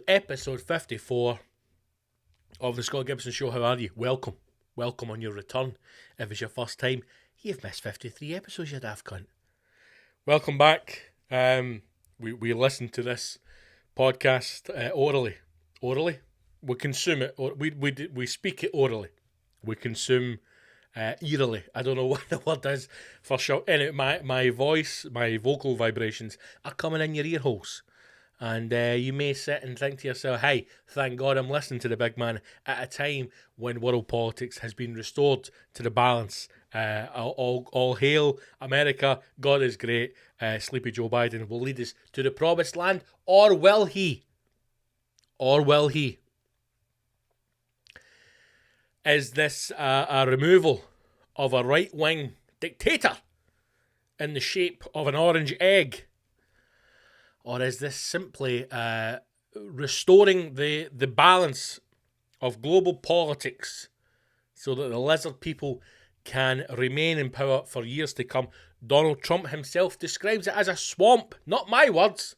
Episode 54 of the Scott Gibson Show. How are you? Welcome. Welcome on your return. If it's your first time, you've missed 53 episodes, you daft cunt. Welcome back. We listen to this podcast orally. Orally? We consume it. We speak it orally. We consume eerily. I don't know what the word is for sure. Anyway, my voice, my vocal vibrations are coming in your ear holes. And you may sit and think to yourself, hey, thank God I'm listening to the big man at a time when world politics has been restored to the balance. All hail America, God is great. Sleepy Joe Biden will lead us to the promised land, or will he? Or will he? Is this a removal of a right-wing dictator in the shape of an orange egg? Or is this simply restoring the balance of global politics so that the lizard people can remain in power for years to come? Donald Trump himself describes it as a swamp. Not my words.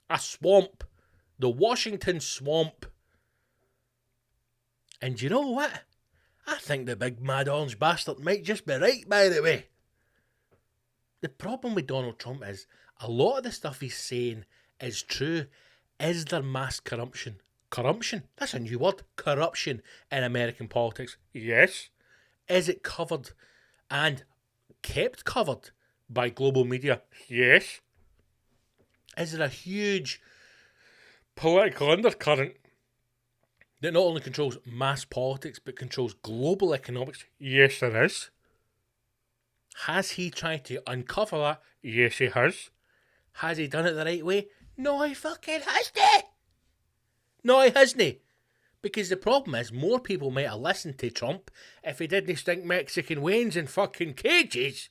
A swamp. The Washington swamp. And you know what? I think the big mad orange bastard might just be right, by the way. The problem with Donald Trump is a lot of the stuff he's saying is true. Is there mass corruption? Corruption? That's a new word. Corruption in American politics. Yes. Is it covered and kept covered by global media? Yes. Is there a huge political undercurrent that not only controls mass politics but controls global economics? Yes, there is. Has he tried to uncover that? Yes, he has. Has he done it the right way? No, he fucking hasn't. No, he hasn't. Because the problem is, more people might have listened to Trump if he didn't stink Mexican wains in fucking cages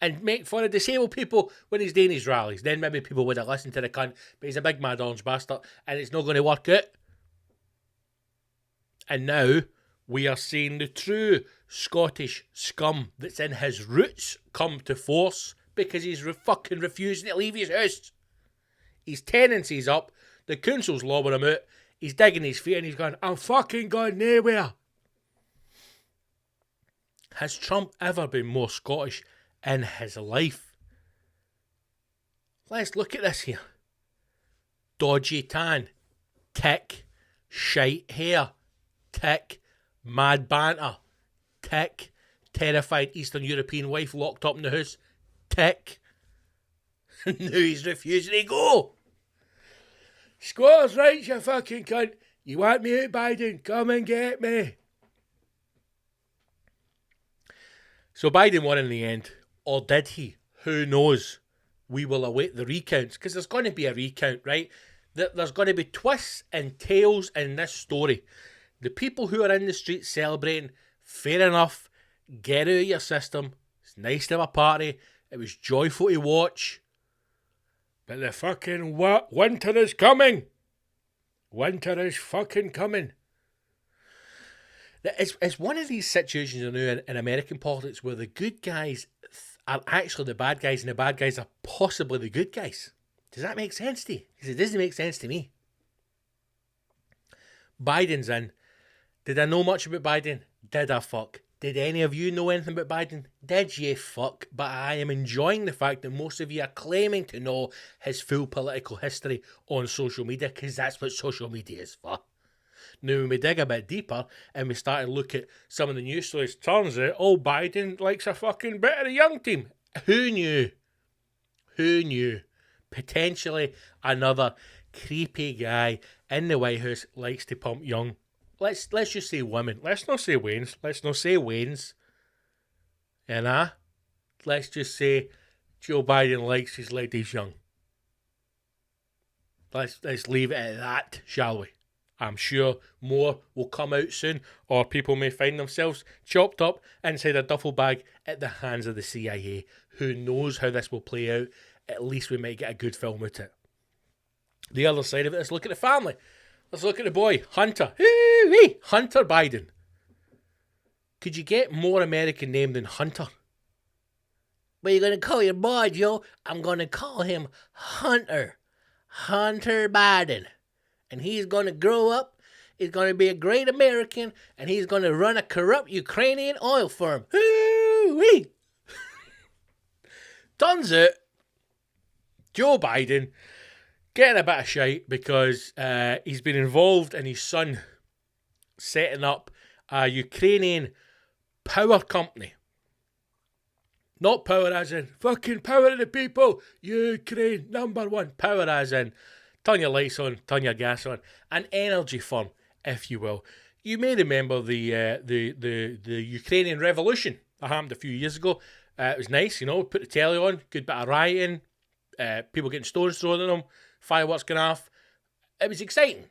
and make fun of disabled people when he's doing his rallies. Then maybe people would have listened to the cunt, but he's a big mad orange bastard and it's not going to work out. And now we are seeing the true Scottish scum that's in his roots come to force because he's fucking refusing to leave his house. His tenancy's up, the council's lobbing him out, he's digging his feet and he's going, I'm fucking going nowhere. Has Trump ever been more Scottish in his life? Let's look at this here. Dodgy tan, tick, shite hair, tick, mad banter, tick, terrified Eastern European wife locked up in the house, tick. Now he's refusing to go. Squatters' rights, you fucking cunt. You want me out, Biden? Come and get me. So Biden won in the end. Or did he? Who knows? We will await the recounts. Because there's going to be a recount, right? There's going to be twists and tales in this story. The people who are in the streets celebrating, fair enough. Get out of your system. It's nice to have a party. It was joyful to watch. But the fucking winter is coming. Winter is fucking coming. It's one of these situations now in American politics where the good guys are actually the bad guys and the bad guys are possibly the good guys. Does that make sense to you? Because it doesn't make sense to me. Biden's in. Did I know much about Biden? Did I fuck? Did any of you know anything about Biden? Did ye fuck? But I am enjoying the fact that most of you are claiming to know his full political history on social media, because that's what social media is for. Now, when we dig a bit deeper and we start to look at some of the news stories, turns out, Biden likes a fucking bit of the young team. Who knew? Who knew? Potentially another creepy guy in the White House likes to pump young. Let's just say women. Let's not say Waynes. Let's not say Waynes. Let's just say Joe Biden likes his ladies young. Let's leave it at that, shall we? I'm sure more will come out soon, or people may find themselves chopped up inside a duffel bag at the hands of the CIA. Who knows how this will play out? At least we might get a good film out of it. The other side of it is look at the family. Let's look at the boy, Hunter. Hunter Biden. Could you get more American name than Hunter? What are you going to call your boy, Joe? I'm going to call him Hunter. Hunter Biden. And he's going to grow up. He's going to be a great American. And he's going to run a corrupt Ukrainian oil firm. Hoo-wee! Turns out, Joe Biden getting a bit of shite because he's been involved in his son setting up a Ukrainian power company. Not power as in fucking power of the people. Ukraine, number one. Power as in turn your lights on, turn your gas on. An energy firm, if you will. You may remember the Ukrainian revolution that happened a few years ago. It was nice, you know, put the telly on, good bit of rioting, people getting stones thrown at them, fireworks going off. It was exciting,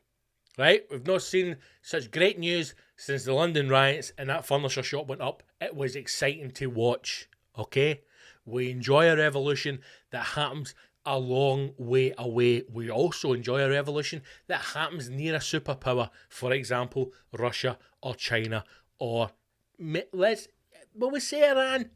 right? We've not seen such great news since the London riots and that furniture shop went up. It was exciting to watch. Okay, we enjoy a revolution that happens a long way away. We also enjoy a revolution that happens near a superpower, for example, Russia or China or we say Iran.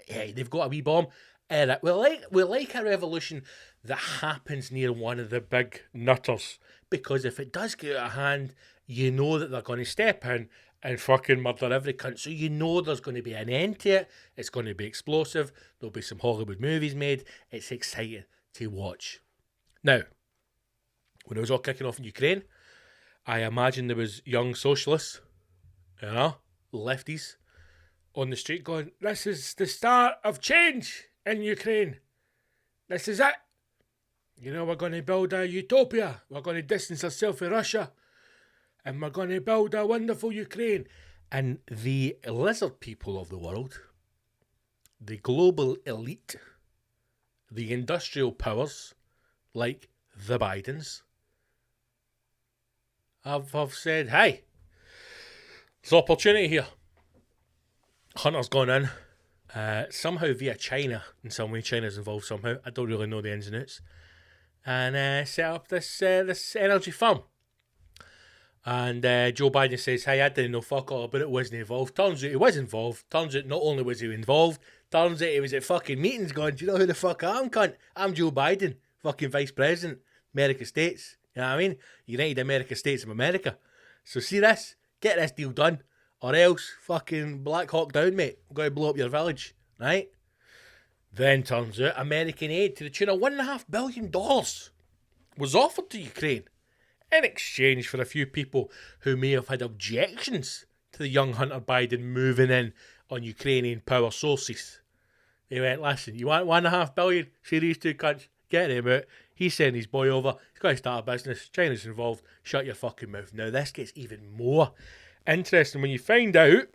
Hey, they've got a wee bomb. We like a revolution that happens near one of the big nutters, because if it does get out of hand, you know that they're going to step in and fucking murder every cunt. So you know there's going to be an end to it. It's going to be explosive. There'll be some Hollywood movies made. It's exciting to watch. Now, when it was all kicking off in Ukraine, I imagine there was young socialists, you know, lefties, on the street going, this is the start of change in Ukraine. This is it. You know, we're going to build a utopia. We're going to distance ourselves from Russia. And we're going to build a wonderful Ukraine. And the lizard people of the world, the global elite, the industrial powers, like the Bidens, have said, hey, there's opportunity here. Hunter's gone in, somehow via China, in some way. China's involved somehow. I don't really know the ins and outs. And set up this energy firm. And Joe Biden says, hey, I didn't know fuck all about it, wasn't involved. Turns out he was involved. Turns out not only was he involved, turns out he was at fucking meetings going, do you know who the fuck I am, cunt? I'm Joe Biden, fucking Vice President, America States. You know what I mean? United America States of America. So see this? Get this deal done. Or else, fucking Black Hawk down, mate. We're going to blow up your village, right? Then turns out American aid to the tune of $1.5 billion was offered to Ukraine in exchange for a few people who may have had objections to the young Hunter Biden moving in on Ukrainian power sources. They went, listen, you want $1.5 billion? See these two cunts? Get him out. He's sending his boy over. He's got to start a business. China's involved. Shut your fucking mouth. Now, this gets even more interesting when you find out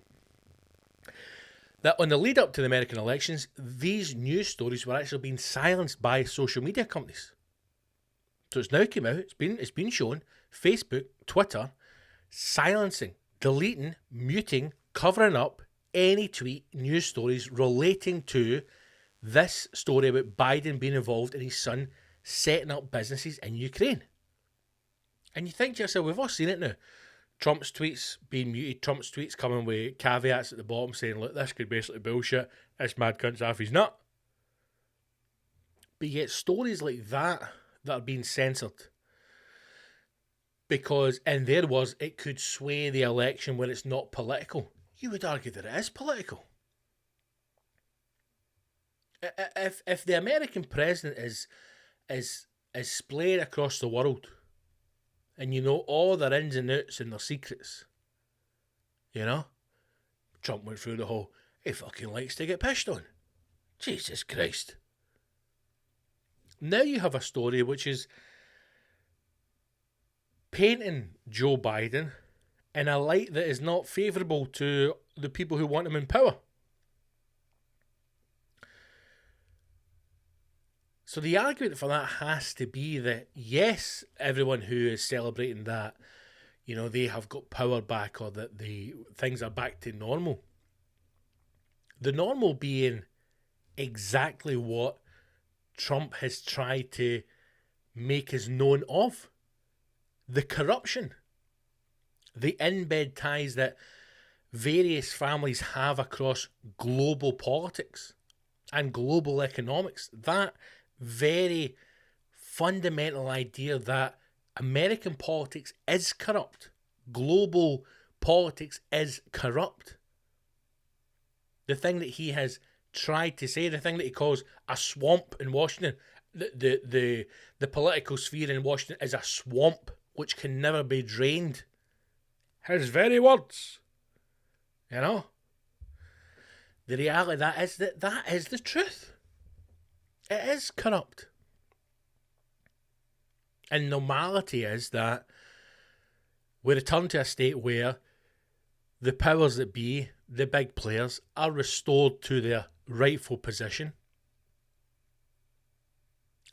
that on the lead up to the American elections, these news stories were actually being silenced by social media companies. So it's now come out, it's been shown, Facebook, Twitter, silencing, deleting, muting, covering up any tweet, news stories relating to this story about Biden being involved and his son setting up businesses in Ukraine. And you think to yourself, we've all seen it now. Trump's tweets being muted, Trump's tweets coming with caveats at the bottom saying, look, this could basically bullshit, this mad cunt's off his nut. But yet stories like that are being censored because in their words it could sway the election when it's not political. You would argue that it is political. If the American president is splayed across the world and you know all their ins and outs and their secrets, you know, Trump went through the whole, he fucking likes to get pissed on. Jesus Christ. Now you have a story which is painting Joe Biden in a light that is not favourable to the people who want him in power. So the argument for that has to be that, yes, everyone who is celebrating that, you know, they have got power back or that the things are back to normal. The normal being exactly what Trump has tried to make us known of. The corruption. The in-bed ties that various families have across global politics. and global economics. That very fundamental idea that American politics is corrupt. Global politics is corrupt. The thing that he has tried to say, the thing that he calls a swamp in Washington, the political sphere in Washington is a swamp which can never be drained. His very words. You know? The reality that is the truth. It is corrupt. And normality is that we return to a state where the powers that be, the big players, are restored to their rightful position.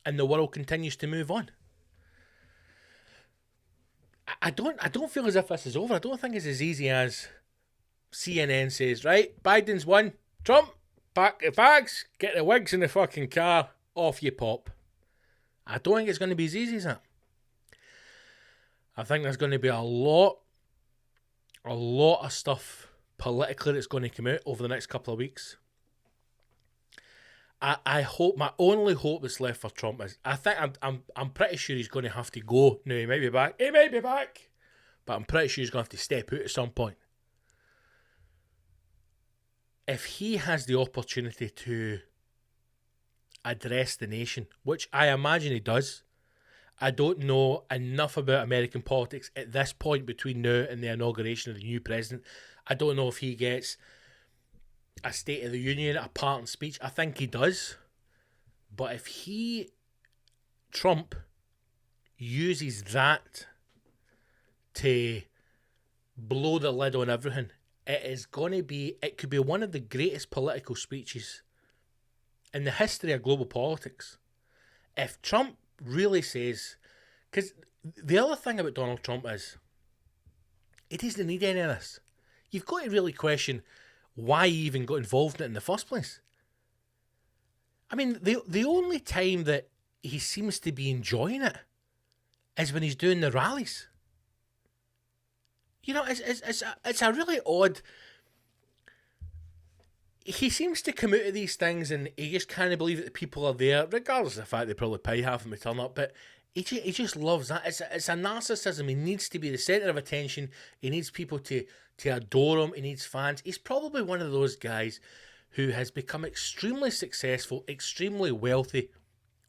And the world continues to move on. I don't feel as if this is over. I don't think it's as easy as CNN says, right, Biden's won. Trump, pack your bags, get the wigs in the fucking car, off you pop. I don't think it's going to be as easy as that. I think there's going to be a lot of stuff politically that's going to come out over the next couple of weeks. I hope, my only hope that's left for Trump is, I think I'm pretty sure he's going to have to go. Now, he might be back, but I'm pretty sure he's going to have to step out at some point. If he has the opportunity to address the nation, which I imagine he does, I don't know enough about American politics at this point between now and the inauguration of the new president. I don't know if he gets a State of the Union, a parting speech. I think he does. But if Trump, uses that to blow the lid on everything, it could be one of the greatest political speeches in the history of global politics. If Trump really says, because the other thing about Donald Trump is, he doesn't need any of this. You've got to really question why he even got involved in it in the first place. I mean, the only time that he seems to be enjoying it is when he's doing the rallies. You know, it's a really odd. He seems to come out of these things and he just can't believe that the people are there, regardless of the fact they probably pay half of them to turn up. But he just loves that. It's a narcissism. He needs to be the centre of attention. He needs people to adore him. He needs fans. He's probably one of those guys who has become extremely successful, extremely wealthy,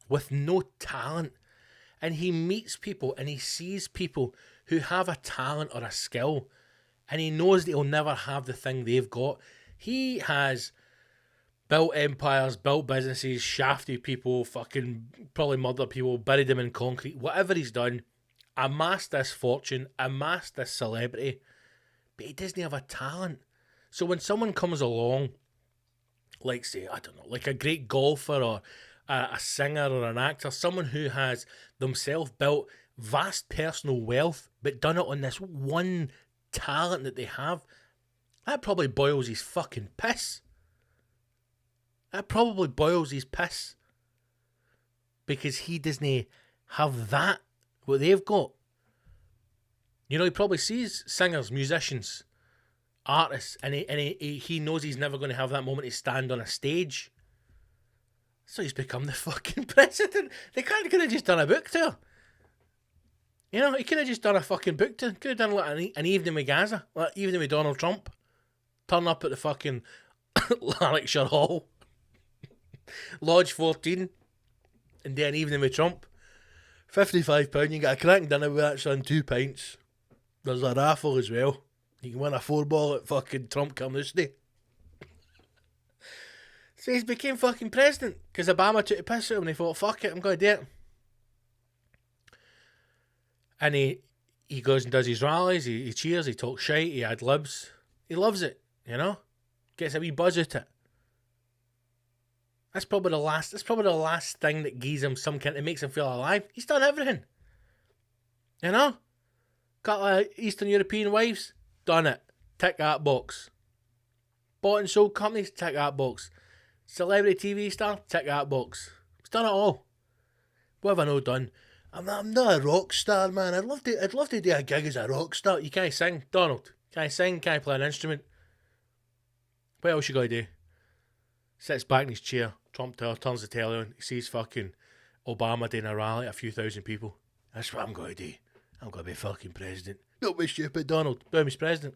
with no talent. And he meets people and he sees people who have a talent or a skill, and he knows that he'll never have the thing they've got. He has built empires, built businesses, shafted people, fucking probably murdered people, buried them in concrete, whatever he's done, amassed this fortune, amassed this celebrity, but he doesn't have a talent. So when someone comes along, like say, I don't know, like a great golfer or a singer or an actor, someone who has themselves built vast personal wealth, but done it on this one talent that they have, that probably boils his fucking piss. That probably boils his piss. Because he doesn't have that, what they've got. You know, he probably sees singers, musicians, artists, and he knows he's never going to have that moment to stand on a stage. So he's become the fucking president. They could have just done a book tour. You know, he could have just done a fucking book tour. Could have done like an evening with Gaza, like evening with Donald Trump. Turn up at the fucking Lanarkshire Hall, Lodge 14, and do an evening with Trump. £55, you get a cracking dinner with that, son, 2 pints. There's a raffle as well. You can win a 4-ball at fucking Trump Carnoustie. So he's became fucking president because Obama took a piss at him and he thought, fuck it, I'm going to do it. And he goes and does his rallies, he cheers, he talks shite, he ad-libs. He loves it, you know? Gets a wee buzz out of it. That's probably the last thing that gives him some kind, it makes him feel alive. He's done everything. You know? Got Eastern European wives, done it. Tick that box. Bought and sold companies, tick that box. Celebrity TV star, tick that box. He's done it all. What have I not done? I'm not a rock star, man. I'd love to do a gig as a rock star. You can't sing, Donald. Can't sing, can't play an instrument. What else you gotta do? Sits back in his chair. Trump turns the telly on. He sees fucking Obama doing a rally, a few thousand people. That's what I'm going to do. I'm going to be fucking president. Don't be stupid, Donald. Boom, he's president.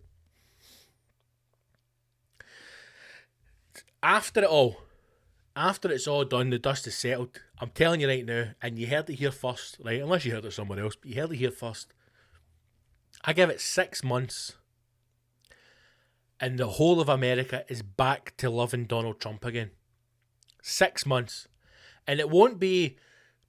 After it's all done, the dust is settled. I'm telling you right now, and you heard it here first, right? Unless you heard it somewhere else, but you heard it here first. I give it 6 months, and the whole of America is back to loving Donald Trump again. 6 months. And it won't be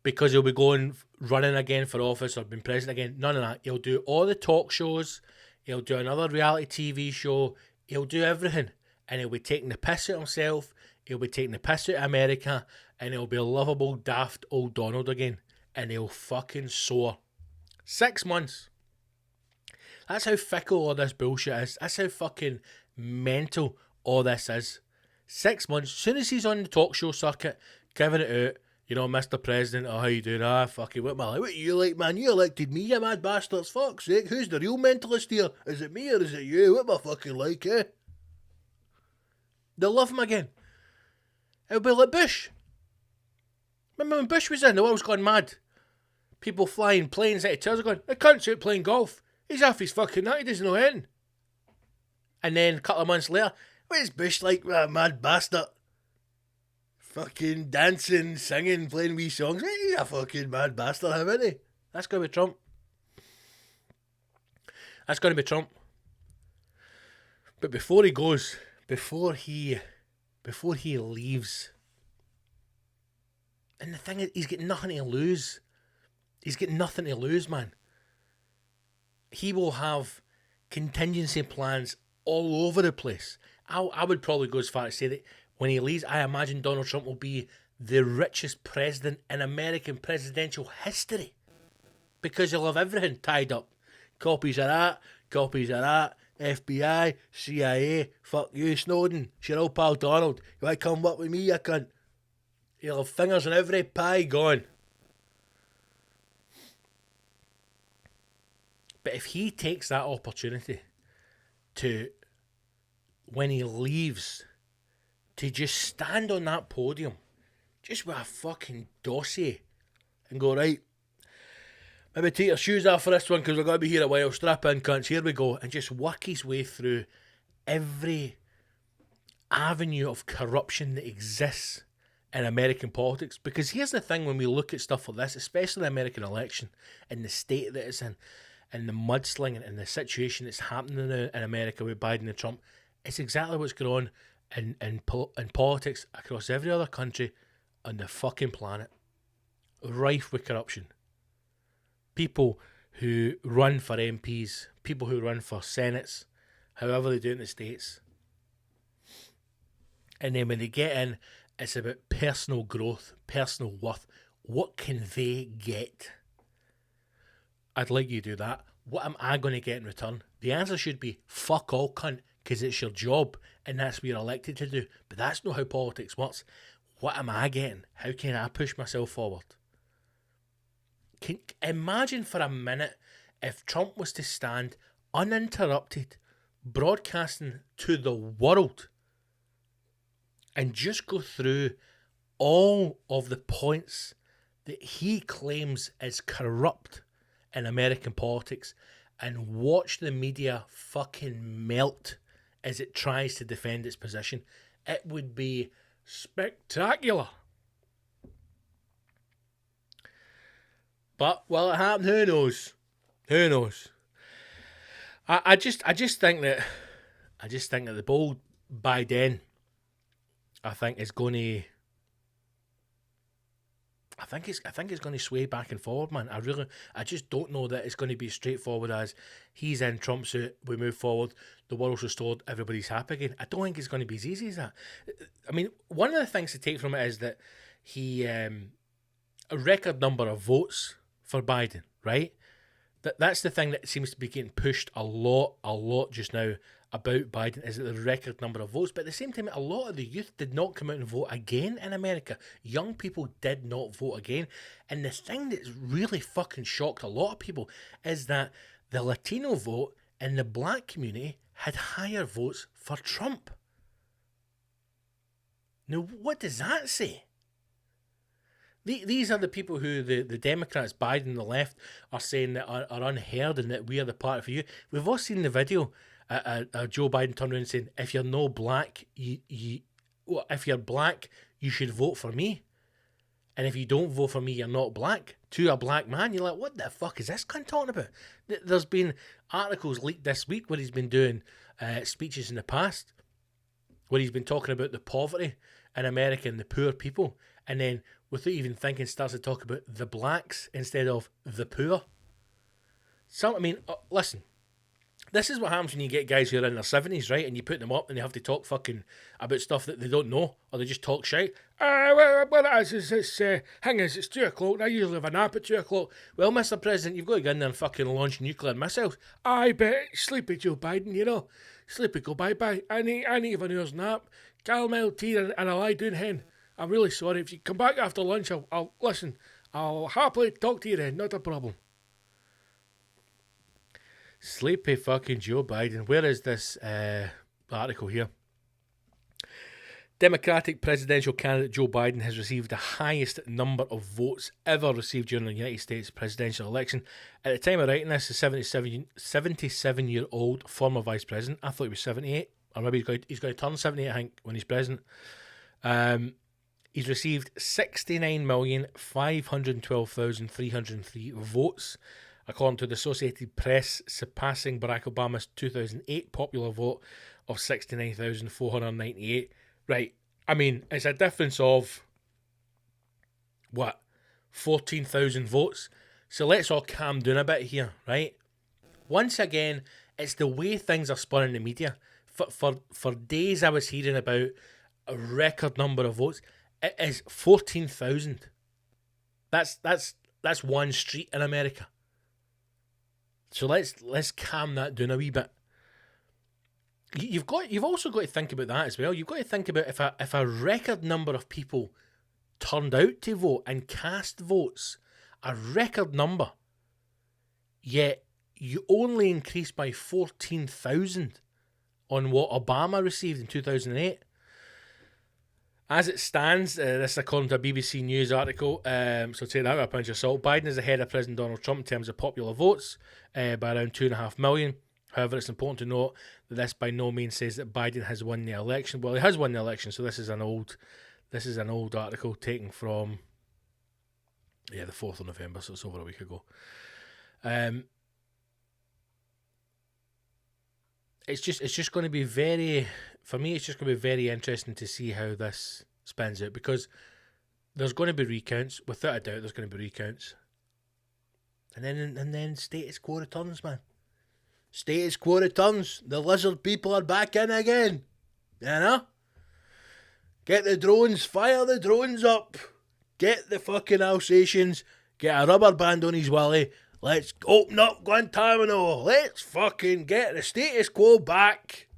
because he'll be running again for office or being president again. None of that. He'll do all the talk shows. He'll do another reality TV show. He'll do everything. And he'll be taking the piss out of himself. He'll be taking the piss out of America. And he'll be a lovable, daft old Donald again. And he'll fucking soar. 6 months. That's how fickle all this bullshit is. That's how fucking mental all this is. 6 months. As soon as he's on the talk show circuit, giving it out, you know, Mr. President, how you doing? Fucking, what you like, man? You elected me, you mad bastards. Fuck's sake, who's the real mentalist here? Is it me or is it you? What am I fucking like, eh? They'll love him again. It'll be like Bush. Remember when Bush was in? The world was gone mad. People flying planes out of towers going, I can't out playing golf. He's off his fucking nut, he doesn't know anything. And then a couple of months later, what is Bush like, a mad bastard? Fucking dancing, singing, playing wee songs. He's a fucking mad bastard, how isn't he? That's going to be Trump. That's going to be Trump. But before he goes, before he leaves, and the thing is, he's got nothing to lose. He's got nothing to lose, man. He will have contingency plans all over the place. I would probably go as far as say that when he leaves, I imagine Donald Trump will be the richest president in American presidential history. Because he'll have everything tied up. Copies of that, FBI, CIA, fuck you, Snowden, it's your old pal Donald. You want to come up with me, you cunt? He'll have fingers on every pie gone. But if he takes that opportunity to, when he leaves, to just stand on that podium, just with a fucking dossier, and go, right, maybe take your shoes off for this one because we're going to be here a while, strap in cunts, here we go, and just work his way through every avenue of corruption that exists in American politics. Because here's the thing, when we look at stuff like this, especially the American election and the state that it's in, and the mudslinging and the situation that's happening now in America with Biden and Trump, it's exactly what's going on in politics across every other country on the fucking planet. Rife with corruption. People who run for MPs, people who run for senates, however they do it in the States. And then when they get in, it's about personal growth, personal worth. What can they get? I'd like you to do that. What am I going to get in return? The answer should be fuck all, cunt, because it's your job and that's what you're elected to do. But that's not how politics works. What am I getting? How can I push myself forward? Imagine for a minute if Trump was to stand uninterrupted, broadcasting to the world, and just go through all of the points that he claims is corrupt in American politics and watch the media fucking melt as it tries to defend its position. It would be spectacular. But will it happen? Who knows? Who knows? I just think that the bold Biden, I think it's going to sway back and forward, man. I just don't know that it's going to be straightforward as he's in Trump's suit, we move forward, the world's restored, everybody's happy again. I don't think it's going to be as easy as that. I mean, one of the things to take from it is that he, a record number of votes for Biden, right? That's the thing that seems to be getting pushed a lot just now about Biden, is the record number of votes. But at the same time, a lot of the youth did not come out and vote again in America. Young people did not vote again. And the thing that's really fucking shocked a lot of people is that the Latino vote and the black community had higher votes for Trump. Now, what does that say? These are the people who the Democrats, Biden and the left, are saying that are unheard and that we are the party for you. We've all seen the video Joe Biden turned around and saying, if you're no black, if you're black, you should vote for me. And if you don't vote for me, you're not black. To a black man, you're like, what the fuck is this cunt talking about? There's been articles leaked this week where he's been doing speeches in the past, where he's been talking about the poverty in America and the poor people, and then without even thinking starts to talk about the blacks instead of the poor. Listen, this is what happens when you get guys who are in their 70s, right, and you put them up and they have to talk fucking about stuff that they don't know, or they just talk shit. What it is it's 2 o'clock, I usually have a nap at 2 o'clock. Well, Mr. President, you've got to go in there and fucking launch nuclear missiles. I bet, sleepy Joe Biden, you know. Sleepy, go bye-bye. I need an hour's nap. Caramel tea and a lie down hen. I'm really sorry. If you come back after lunch, I'll listen. I'll happily talk to you then. Not a problem. Sleepy fucking Joe Biden. Where is this article here? Democratic presidential candidate Joe Biden has received the highest number of votes ever received during the United States presidential election. At the time of writing this, the 77-year-old former vice president, I thought he was 78, or maybe he's going to turn 78, I think, when he's president. He's received 69,512,303 votes, according to the Associated Press, surpassing Barack Obama's 2008 popular vote of 69,498. Right, I mean, it's a difference of, 14,000 votes? So let's all calm down a bit here, right? Once again, it's the way things are spun in the media. For days I was hearing about a record number of votes. It is 14,000. That's one street in America. So let's calm that down a wee bit. You've also got to think about that as well. You've got to think about if a record number of people turned out to vote and cast votes, a record number, yet you only increased by 14,000 on what Obama received in 2008. As it stands, this is according to a BBC News article, so take that with a pinch of salt. Biden is ahead of President Donald Trump in terms of popular votes by around 2.5 million. However, it's important to note that this by no means says that Biden has won the election. Well, he has won the election, so this is an old article taken from the 4th of November, so it's over a week ago. It's just going to be very interesting to see how this spins out, because there's going to be recounts. Without a doubt, there's going to be recounts. And then status quo returns, man. Status quo returns. The lizard people are back in again. You know? Get the drones. Fire the drones up. Get the fucking Alsatians. Get a rubber band on his willy. Let's open up Guantanamo. Let's fucking get the status quo back.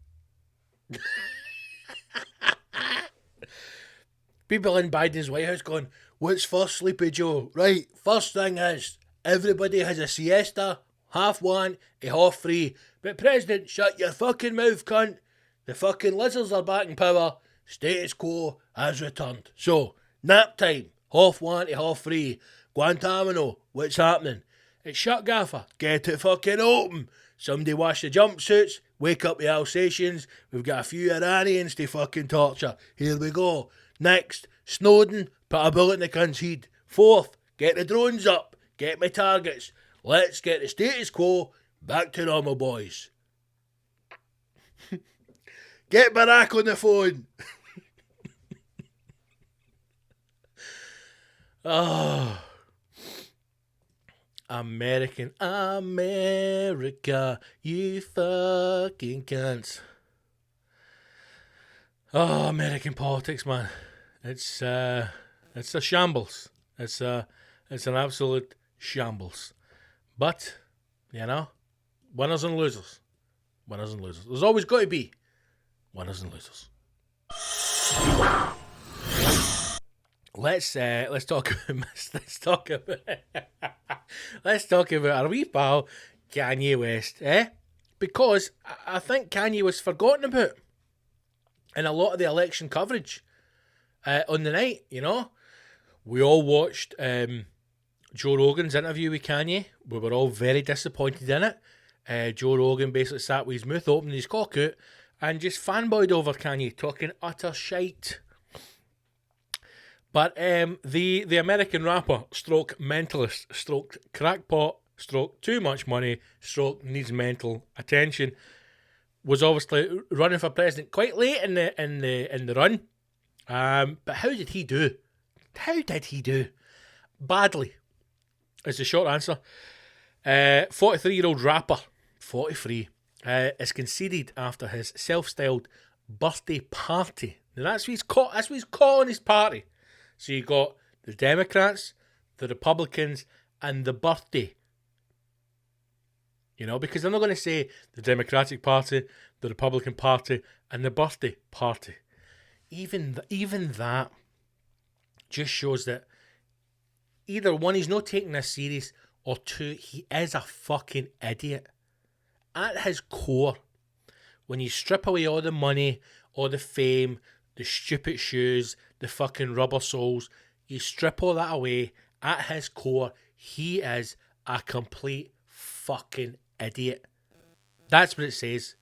People in Biden's White House going, what's first, Sleepy Joe? Right, first thing is, everybody has a siesta, 1:30 to 3:30. But President, shut your fucking mouth, cunt. The fucking lizards are back in power. Status quo has returned. So, nap time, 1:30 to 3:30. Guantanamo, what's happening? It's shut, gaffer. Get it fucking open. Somebody wash the jumpsuits. Wake up the Alsatians. We've got a few Iranians to fucking torture. Here we go. Next, Snowden. Put a bullet in the cunt's head. Fourth, get the drones up. Get my targets. Let's get the status quo back to normal, boys. Get Barack on the phone. Oh. America, you fucking cunts. Oh, American politics, man. It's a shambles. It's an absolute shambles. But, you know, winners and losers. Winners and losers. There's always got to be winners and losers. Let's talk about our wee pal Kanye West, because I think Kanye was forgotten about in a lot of the election coverage. on the night, you know. We all watched Joe Rogan's interview with Kanye. We were all very disappointed in it. Joe Rogan basically sat with his mouth open, his cock out, and just fanboyed over Kanye, talking utter shite. But the American rapper, stroke mentalist, stroke crackpot, stroke too much money, stroke needs mental attention, was obviously running for president quite late in the run. But how did he do? How did he do? Badly, is the short answer. 43-year-old rapper, 43, is conceded after his self-styled birthday party. Now that's what he's calling his party. So you got the Democrats, the Republicans, and the birthday. You know, because they're not going to say the Democratic Party, the Republican Party, and the birthday party. Even that just shows that either one, he's not taking this serious, or two, he is a fucking idiot. At his core, when you strip away all the money, all the fame, the stupid shoes, the fucking rubber soles, you strip all that away, at his core, he is a complete fucking idiot. That's what it says.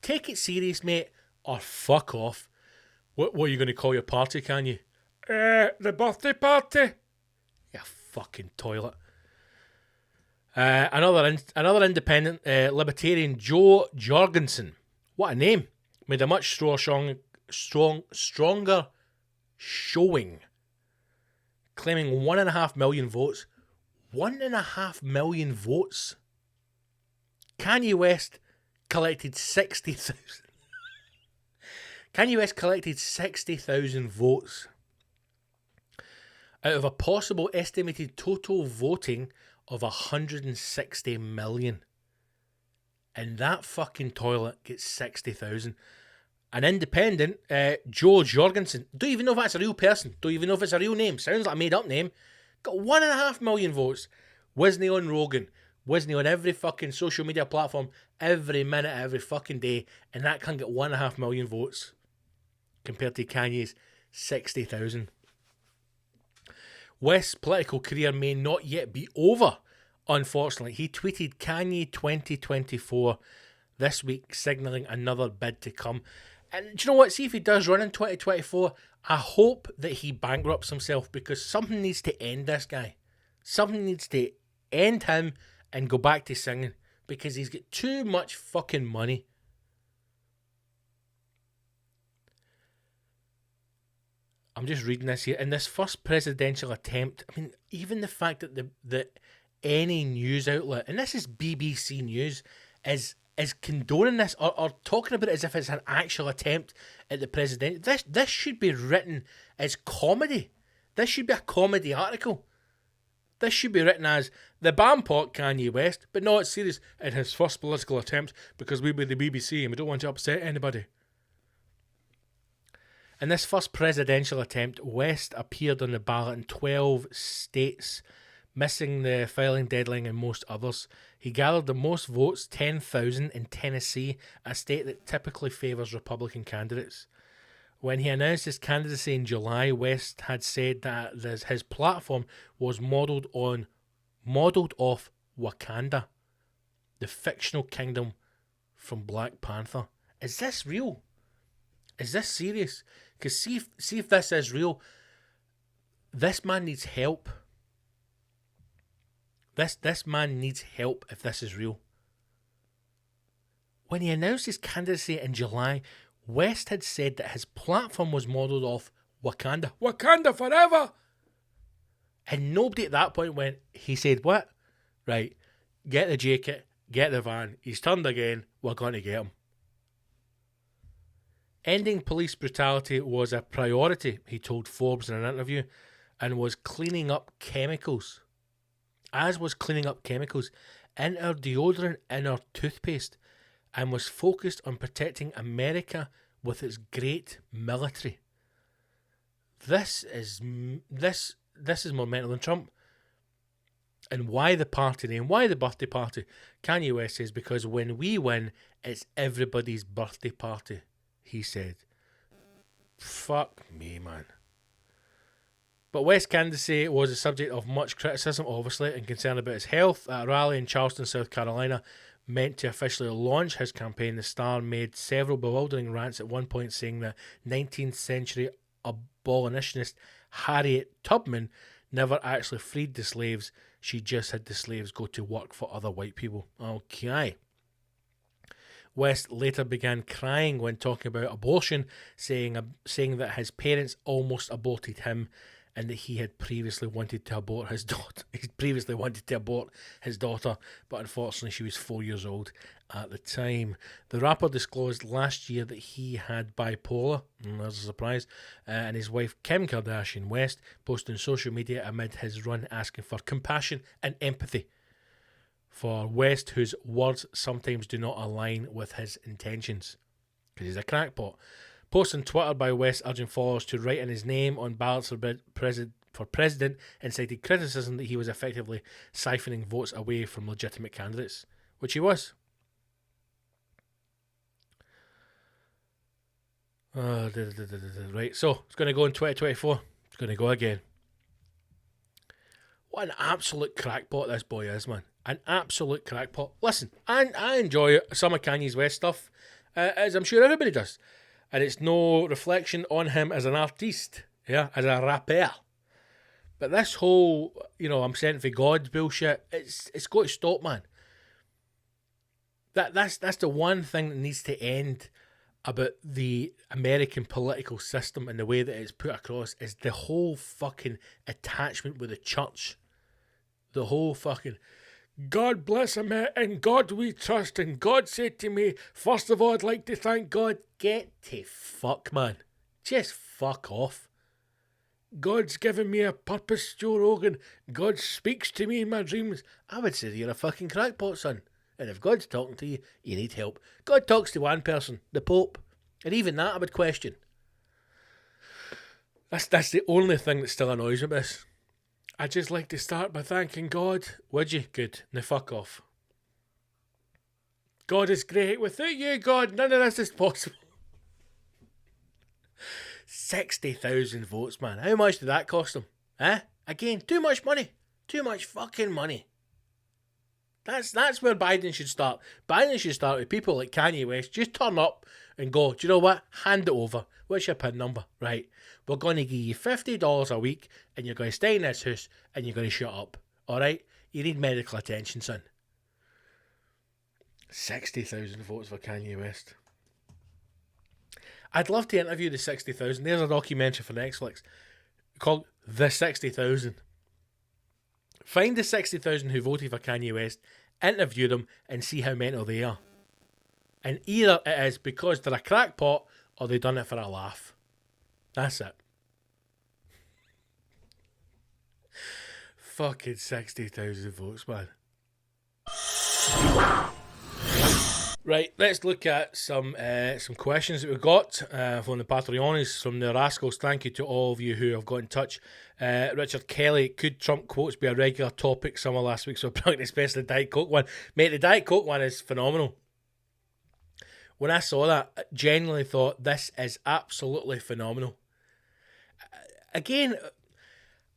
Take it serious, mate, or fuck off. What are you going to call your party, can you? The birthday party? You fucking toilet. Another independent libertarian, Joe Jorgensen. What a name. Made a much stronger showing, claiming 1.5 million votes. 1.5 million votes. Kanye West collected 60,000. Kanye West collected 60,000 votes out of a possible estimated total voting of 160 million. And that fucking toilet gets 60,000. An independent, Joe Jorgensen, don't even know if that's a real person, don't even know if it's a real name, sounds like a made up name, got 1.5 million votes. Wasn't he on Rogan? Wasn't he on every fucking social media platform every minute, every fucking day? And that can get 1.5 million votes compared to Kanye's 60,000. West's political career may not yet be over, unfortunately. He tweeted Kanye 2024 this week, signalling another bid to come. And do you know what? See if he does run in 2024, I hope that he bankrupts himself, because something needs to end this guy. Something needs to end him and go back to singing, because he's got too much fucking money. I'm just reading this here. In this first presidential attempt, I mean, even the fact that any news outlet, and this is BBC News, is condoning this or talking about it as if it's an actual attempt at the president. This should be written as comedy. This should be a comedy article. This should be written as the Bampot Kanye West, but no, it's serious, in his first political attempt, because we were the BBC and we don't want to upset anybody. In this first presidential attempt, West appeared on the ballot in 12 states, missing the filing deadline in most others. He gathered the most votes, 10,000, in Tennessee, a state that typically favours Republican candidates. When he announced his candidacy in July, West had said that his platform was modelled off Wakanda, the fictional kingdom from Black Panther. Is this real? Is this serious? Because see if this is real. This man needs help. This man needs help if this is real. When he announced his candidacy in July, West had said that his platform was modelled off Wakanda. Wakanda forever! And nobody at that point went, he said, what? Right, get the jacket, get the van. He's turned again, we're going to get him. Ending police brutality was a priority, he told Forbes in an interview, and was cleaning up chemicals. As was cleaning up chemicals in our deodorant, in our toothpaste, and was focused on protecting America with its great military. This is more mental than Trump. And why the party name? Why the birthday party? Kanye West says, because when we win, it's everybody's birthday party, he said. Fuck me, man. But West's candidacy was the subject of much criticism, obviously, and concern about his health. At a rally in Charleston, South Carolina, meant to officially launch his campaign, the star made several bewildering rants, at one point saying that 19th century abolitionist Harriet Tubman never actually freed the slaves. She just had the slaves go to work for other white people. Okay. West later began crying when talking about abortion, saying that his parents almost aborted him, and that he had previously wanted to abort his daughter. But unfortunately she was 4 years old at the time. The rapper disclosed last year that he had bipolar, there's a surprise, and his wife Kim Kardashian West posted on social media amid his run asking for compassion and empathy for West, whose words sometimes do not align with his intentions, because he's a crackpot. Post on Twitter by West urging followers to write in his name on ballots for president, and cited criticism that he was effectively siphoning votes away from legitimate candidates, which he was. Right, so it's going to go in 2024. It's going to go again. What an absolute crackpot this boy is, man. An absolute crackpot. Listen, I enjoy some of Kanye's West stuff, as I'm sure everybody does. And it's no reflection on him as an artiste, as a rapper. But this whole, I'm sent for God bullshit, it's got to stop, man. That's the one thing that needs to end about the American political system and the way that it's put across, is the whole fucking attachment with the church. The whole fucking, God bless America, and God we trust, and God said to me, first of all, I'd like to thank God. Get to fuck, man. Just fuck off. God's given me a purpose, Joe Rogan. God speaks to me in my dreams. I would say that you're a fucking crackpot, son. And if God's talking to you, you need help. God talks to one person, the Pope. And even that I would question. That's the only thing that still annoys me about this. I'd just like to start by thanking God. Would you? Good. Now fuck off. God is great. Without you, God, none of this is possible. 60,000 votes, man. How much did that cost him? Again, too much money. Too much fucking money. That's where Biden should start. Biden should start with people like Kanye West. Just turn up and go, do you know what? Hand it over. What's your PIN number? Right. We're going to give you $50 a week, and you're going to stay in this house, and you're going to shut up. Alright? You need medical attention, son. 60,000 votes for Kanye West. I'd love to interview the 60,000. There's a documentary for Netflix called The 60,000. Find the 60,000 who voted for Kanye West, interview them, and see how mental they are. And either it is because they're a crackpot, or they done it for a laugh. That's it. Fucking 60,000 votes, man. Right, let's look at some questions that we've got from the Patreons, from the Rascals. Thank you to all of you who have got in touch. Richard Kelly, could Trump quotes be a regular topic? Some of last week, so especially the Diet Coke one. Mate, the Diet Coke one is phenomenal. When I saw that, I genuinely thought, this is absolutely phenomenal. Again,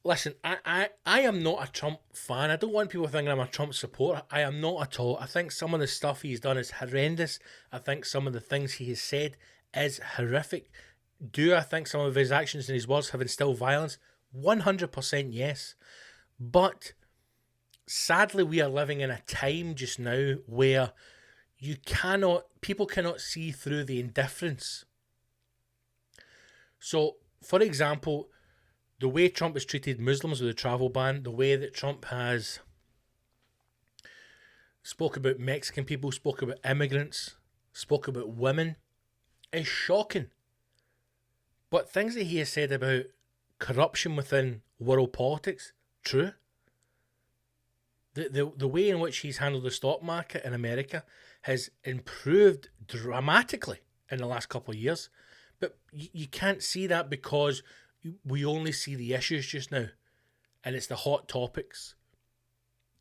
listen, I am not a Trump fan. I don't want people thinking I'm a Trump supporter. I am not at all. I think some of the stuff he's done is horrendous. I think some of the things he has said is horrific. Do I think some of his actions and his words have instilled violence? 100% yes. But sadly, we are living in a time just now where people cannot see through the indifference. So, for example, the way Trump has treated Muslims with the travel ban, the way that Trump has spoke about Mexican people, spoke about immigrants, spoke about women, is shocking. But things that he has said about corruption within world politics, true. The way in which he's handled the stock market in America has improved dramatically in the last couple of years. But you can't see that because we only see the issues just now. And it's the hot topics.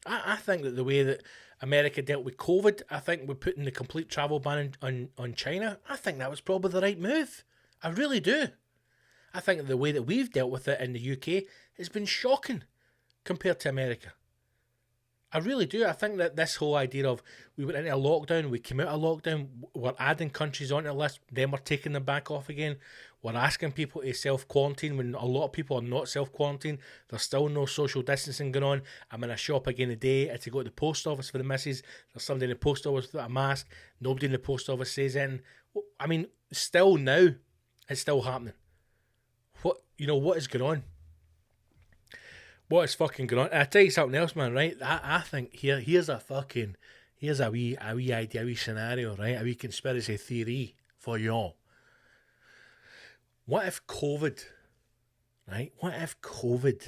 I think that the way that America dealt with COVID, I think we're putting the complete travel ban on China. I think that was probably the right move. I really do. I think the way that we've dealt with it in the UK has been shocking compared to America. I really do. I think that this whole idea of we went into a lockdown, we came out of lockdown, we're adding countries onto the list, then we're taking them back off again. We're asking people to self-quarantine when a lot of people are not self-quarantined. There's still no social distancing going on. I'm in a shop again today. I had to go to the post office for the missus. There's somebody in the post office without a mask. Nobody in the post office says anything. I mean, still now, it's still happening. What is going on? What is fucking going on? And I tell you something else, man, right? I think here's a wee idea, a wee scenario, right? A wee conspiracy theory for y'all. What if COVID, right? What if COVID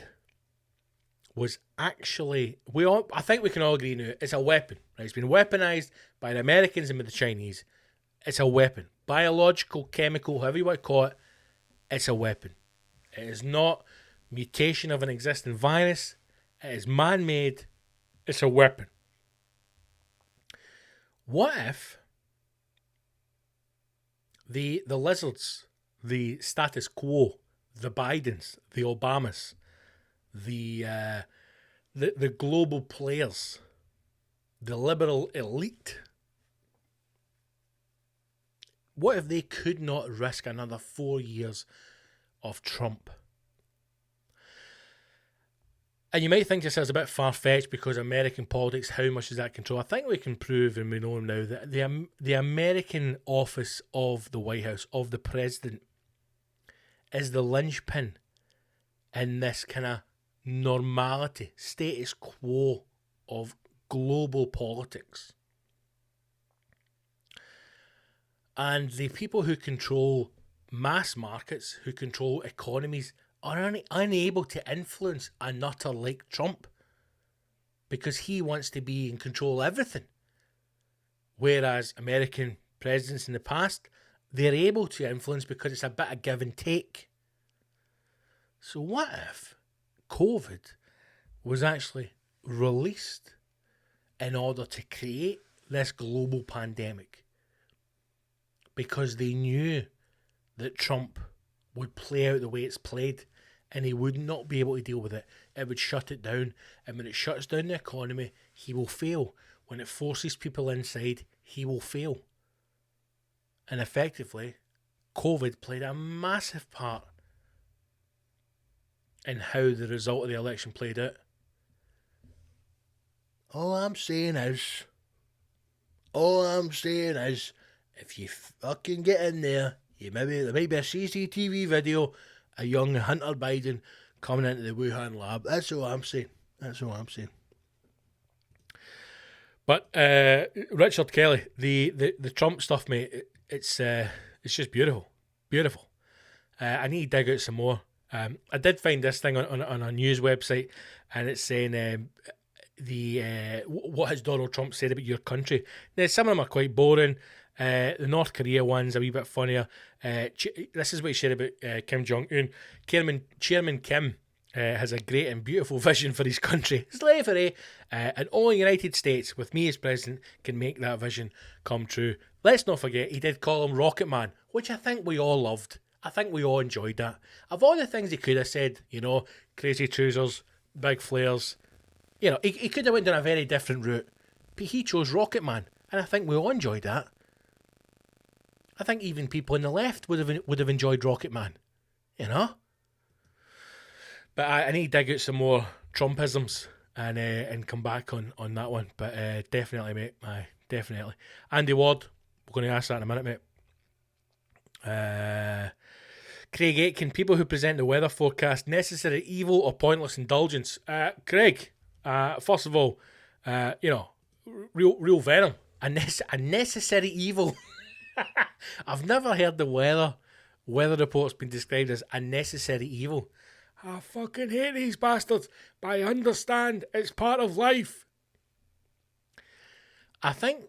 was actually, I think we can all agree now, it's a weapon, right? It's been weaponized by the Americans and by the Chinese. It's a weapon. Biological, chemical, however you want to call it, it's a weapon. It is not mutation of an existing virus. It is man-made. It's a weapon. What if the lizards, the status quo, the Bidens, the Obamas, the global players, the liberal elite, what if they could not risk another 4 years of Trump? And you might think this is a bit far-fetched because American politics, how much does that control? I think we can prove, and we know now, that the American office of the White House, of the president, is the linchpin in this kind of normality, status quo of global politics. And the people who control mass markets, who control economies, are unable to influence a nutter like Trump because he wants to be in control of everything. Whereas American presidents in the past, they're able to influence because it's a bit of give and take. So what if COVID was actually released in order to create this global pandemic? Because they knew that Trump would play out the way it's played and he would not be able to deal with it. It would shut it down. And when it shuts down the economy, he will fail. When it forces people inside, he will fail. And effectively, COVID played a massive part in how the result of the election played out. All I'm saying is, if you fucking get in there, there might be a CCTV video of young Hunter Biden coming into the Wuhan lab. That's all I'm saying. But Richard Kelly, the Trump stuff, mate, it's just beautiful. I need to dig out some more. I did find this thing on a news website, and it's saying what has Donald Trump said about your country. Now, some of them are quite boring. The North Korea one's a wee bit funnier. This is what he said about Kim Jong-un. Chairman Kim has a great and beautiful vision for his country. Slavery, and only the United States, with me as president, can make that vision come true. Let's not forget, he did call him Rocket Man, which I think we all loved. I think we all enjoyed that. Of all the things he could have said, crazy trousers, big flares, he could have went down a very different route. But he chose Rocket Man, and I think we all enjoyed that. I think even people on the left would have enjoyed Rocket Man, But I need to dig out some more Trumpisms and come back on that one. But definitely, mate. Definitely. Andy Ward, we're going to ask that in a minute, mate. Craig Aitken, people who present the weather forecast, necessary evil or pointless indulgence. Craig, first of all, real venom. A necessary evil. I've never heard the weather report's been described as a necessary evil. I fucking hate these bastards, but I understand it's part of life. I think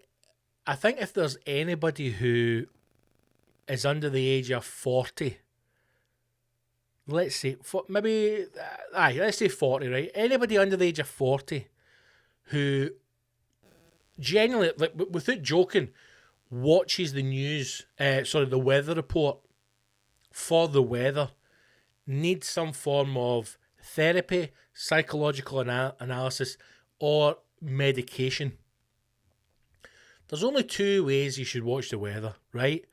if there's anybody who is under the age of 40, let's say, let's say 40, right? Anybody under the age of 40 who genuinely, like, without joking, watches the news, the weather report for the weather, need some form of therapy, psychological analysis, or medication. There's only two ways you should watch the weather, right?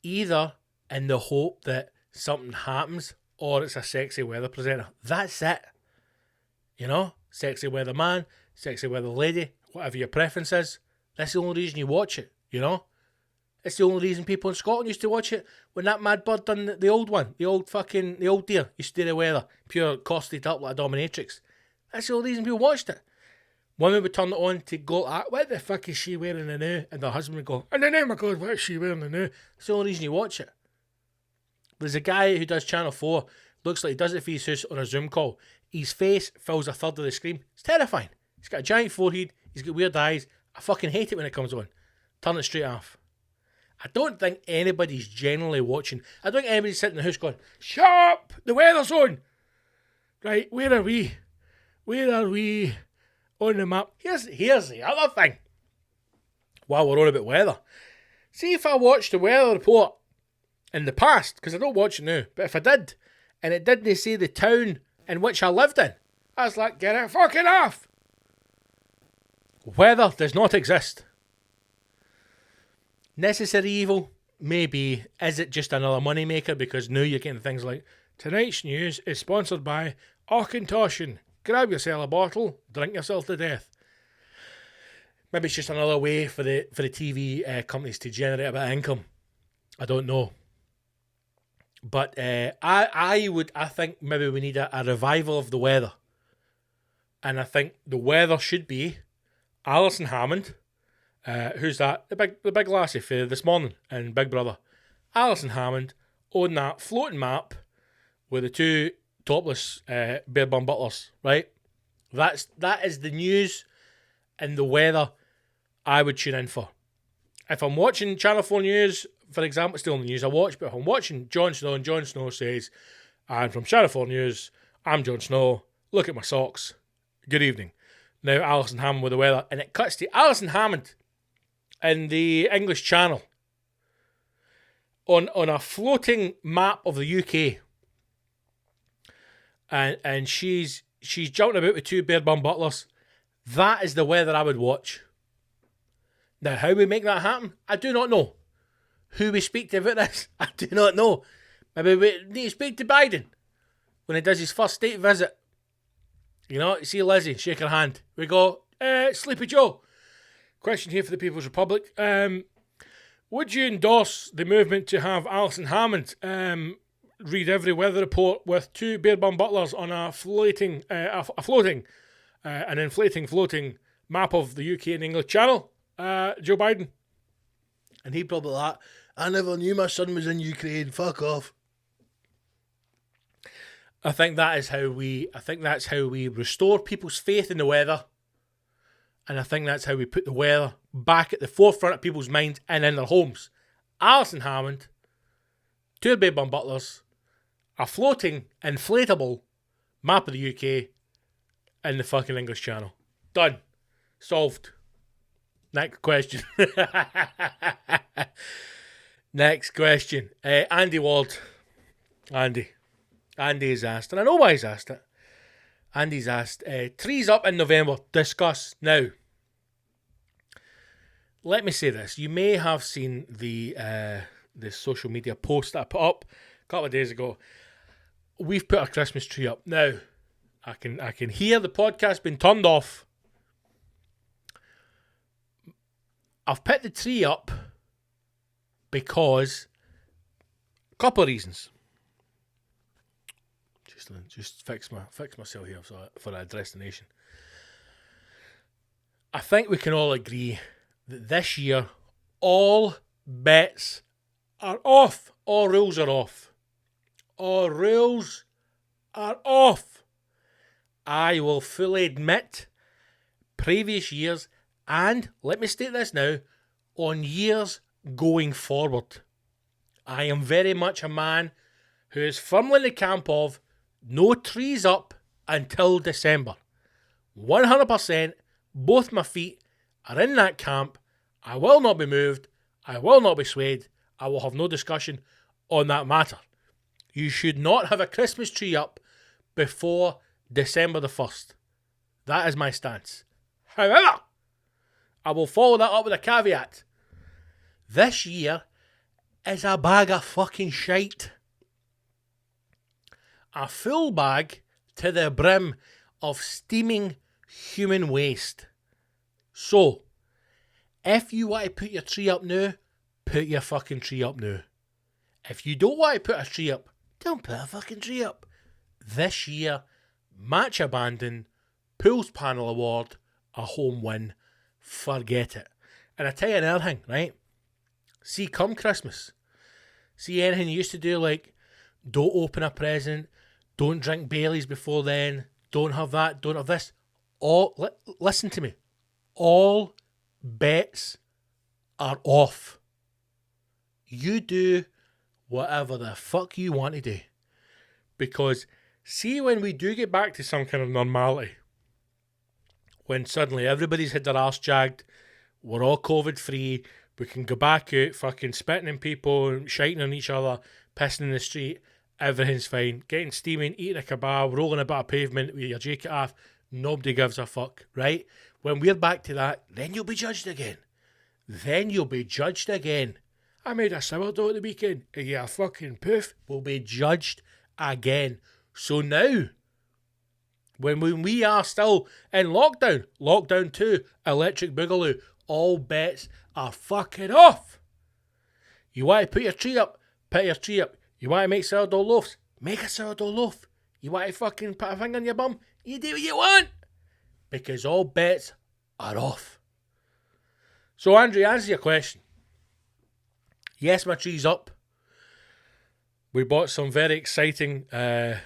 Either in the hope that something happens, or it's a sexy weather presenter. That's it. You know? Sexy weather man, sexy weather lady, whatever your preference is. That's the only reason you watch it, you know? It's the only reason people in Scotland used to watch it when that mad bird done the old one, the old deer used to do the weather, pure costed up like a dominatrix. That's the only reason people watched it. Women would turn it on to go, what the fuck is she wearing now? And their husband would go, oh my God, what is she wearing now? It's the only reason you watch it. There's a guy who does Channel 4, looks like he does it for his house on a Zoom call. His face fills a third of the screen. It's terrifying. He's got a giant forehead, he's got weird eyes. I fucking hate it when it comes on. Turn it straight off. I don't think anybody's generally watching. I don't think anybody's sitting in the house going, shut up, the weather's on. Right, where are we? Where are we on the map? Here's the other thing. While we're on about weather. See if I watched the weather report in the past, because I don't watch it now, but if I did, and it didn't say the town in which I lived in, I was like, get it fucking off. Weather does not exist. Necessary evil? Maybe. Is it just another moneymaker? Because now you're getting things like, tonight's news is sponsored by Auchentoshan. Grab yourself a bottle, drink yourself to death. Maybe it's just another way for the TV companies to generate a bit of income. I don't know. But I think maybe we need a revival of the weather. And I think the weather should be Alison Hammond. Who's that? The big lassie for This Morning and Big Brother. Alison Hammond on that floating map with the two topless bare bum butlers, right? That is the news and the weather I would tune in for. If I'm watching Channel 4 News, for example, still in the news I watch, but if I'm watching Jon Snow and Jon Snow says, and from Channel 4 News, I'm Jon Snow, look at my socks, good evening. Now Alison Hammond with the weather, and it cuts to Alison Hammond in the English Channel on a floating map of the UK. And she's jumping about with two bare bum butlers. That is the weather I would watch. Now, how we make that happen, I do not know. Who we speak to about this, I do not know. Maybe we need to speak to Biden when he does his first state visit. You know, see Lizzie, shake her hand. We go, Sleepy Joe. Question here for the People's Republic. Would you endorse the movement to have Alison Hammond read every weather report with two bare bum butlers on a floating map of the UK and English Channel? Joe Biden. And he'd probably like, I never knew my son was in Ukraine, fuck off. I think that's how we restore people's faith in the weather. And I think that's how we put the weather back at the forefront of people's minds and in their homes. Alison Hammond, two bare bum butlers, a floating, inflatable map of the UK in the fucking English Channel. Done. Solved. Next question. Next question. Andy Ward. Andy has asked, and I know why he's asked it. Andy's asked, trees up in November, discuss now. Let me say this. You may have seen the social media post that I put up a couple of days ago. We've put our Christmas tree up. Now, I can hear the podcast being turned off. I've put the tree up because a couple of reasons. Just fix myself here for a destination. I think we can all agree that this year all bets are off. All rules are off. All rules are off. I will fully admit previous years, and let me state this now, on years going forward, I am very much a man who is firmly in the camp of no trees up until December. 100%, both my feet are in that camp. I will not be moved. I will not be swayed. I will have no discussion on that matter. You should not have a Christmas tree up before December the 1st. That is my stance. However, I will follow that up with a caveat. This year is a bag of fucking shite. A full bag to the brim of steaming human waste. So, if you want to put your tree up now, put your fucking tree up now. If you don't want to put a tree up, don't put a fucking tree up. This year, match abandoned, Pools Panel Award, a home win. Forget it. And I tell you another thing, right? See, come Christmas, see anything you used to do, like, don't open a present, don't drink Baileys before then, don't have that, don't have this. Listen to me. All bets are off. You do whatever the fuck you want to do. Because see, when we do get back to some kind of normality, when suddenly everybody's had their arse jagged, we're all COVID free, we can go back out fucking spitting in people, shiting on each other, pissing in the street, everything's fine, getting steaming, eating a kebab, rolling a bit of pavement with your jacket off, nobody gives a fuck, right? When we're back to that, then you'll be judged again. Then you'll be judged again. I made a sourdough at the weekend, and you a fucking poof, will be judged again. So now, when we are still in lockdown 2, electric boogaloo, all bets are fucking off. You want to put your tree up, put your tree up. You want to make sourdough loaves, make a sourdough loaf. You want to fucking put a finger on your bum, you do what you want. Because all bets are off. So Andrew, answer your question. Yes, my tree's up. We bought some very exciting, what are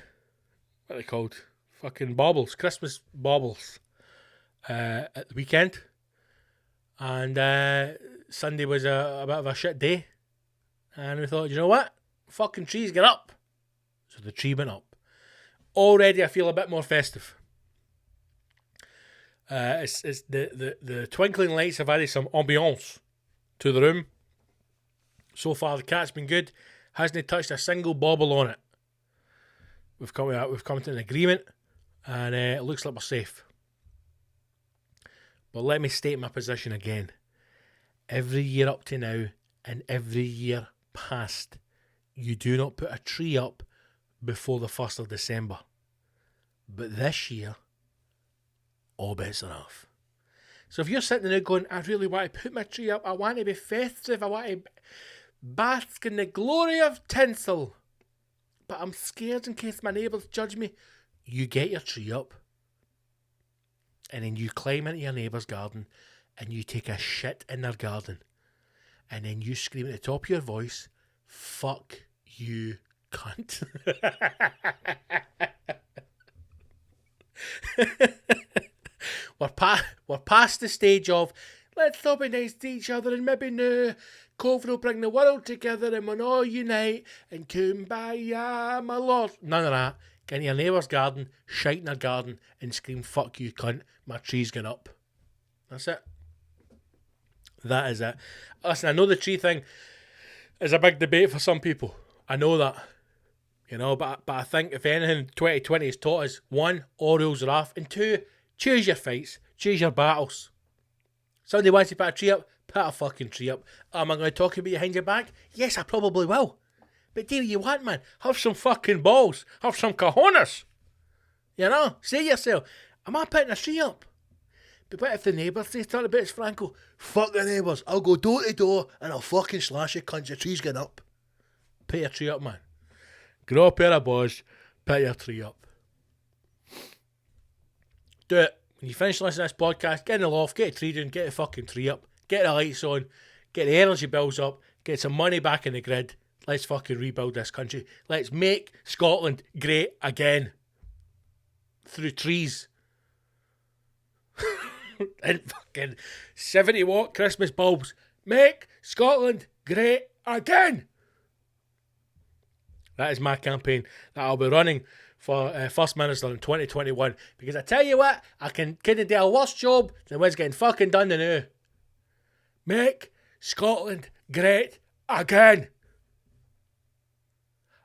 they called? Fucking baubles, Christmas baubles, at the weekend. And Sunday was a bit of a shit day. And we thought, you know what? Fucking trees get up. So the tree went up. Already I feel a bit more festive. It's the twinkling lights have added some ambiance to the room. So far the cat's been good. Hasn't touched a single bauble on it. We've come to an agreement, and it looks like we're safe. But let me state my position again. Every year up to now, and every year past, you do not put a tree up before the 1st of December. But this year, all bets are off. So if you're sitting there going, I really want to put my tree up, I want to be festive, I want to bask in the glory of tinsel, but I'm scared in case my neighbours judge me, you get your tree up. And then you climb into your neighbour's garden and you take a shit in their garden. And then you scream at the top of your voice, fuck you, cunt. We're past the stage of, let's all be nice to each other and maybe no, COVID will bring the world together and we'll all unite and kumbaya, my lord. None of that. Get in your neighbour's garden, shite in their garden and scream, fuck you, cunt, my tree's going up. That's it. That is it. Listen, I know the tree thing is a big debate for some people. I know that. You know, but I think if anything 2020 has taught us, 1, all rules are off, and 2, choose your fights, choose your battles. Somebody wants to put a tree up, put a fucking tree up. Am I going to talk about you behind your back? Yes, I probably will. But do what you want, man. Have some fucking balls. Have some cojones. You know, say yourself, am I putting a tree up? But what if the neighbour says, talking about his Franco, fuck the neighbours, I'll go door to door and I'll fucking slash you, cunt, your tree's going up. Put your tree up, man. Grow a pair of balls, put your tree up. Do it. When you finish listening to this podcast, get in the loft, get a tree down, get the fucking tree up, get the lights on, get the energy bills up, get some money back in the grid. Let's fucking rebuild this country. Let's make Scotland great again. Through trees. And fucking 70-watt Christmas bulbs. Make Scotland great again. That is my campaign that I'll be running for First Minister in 2021. Because I tell you what, I can kind of do a worse job than what's getting fucking done now. Make Scotland great again.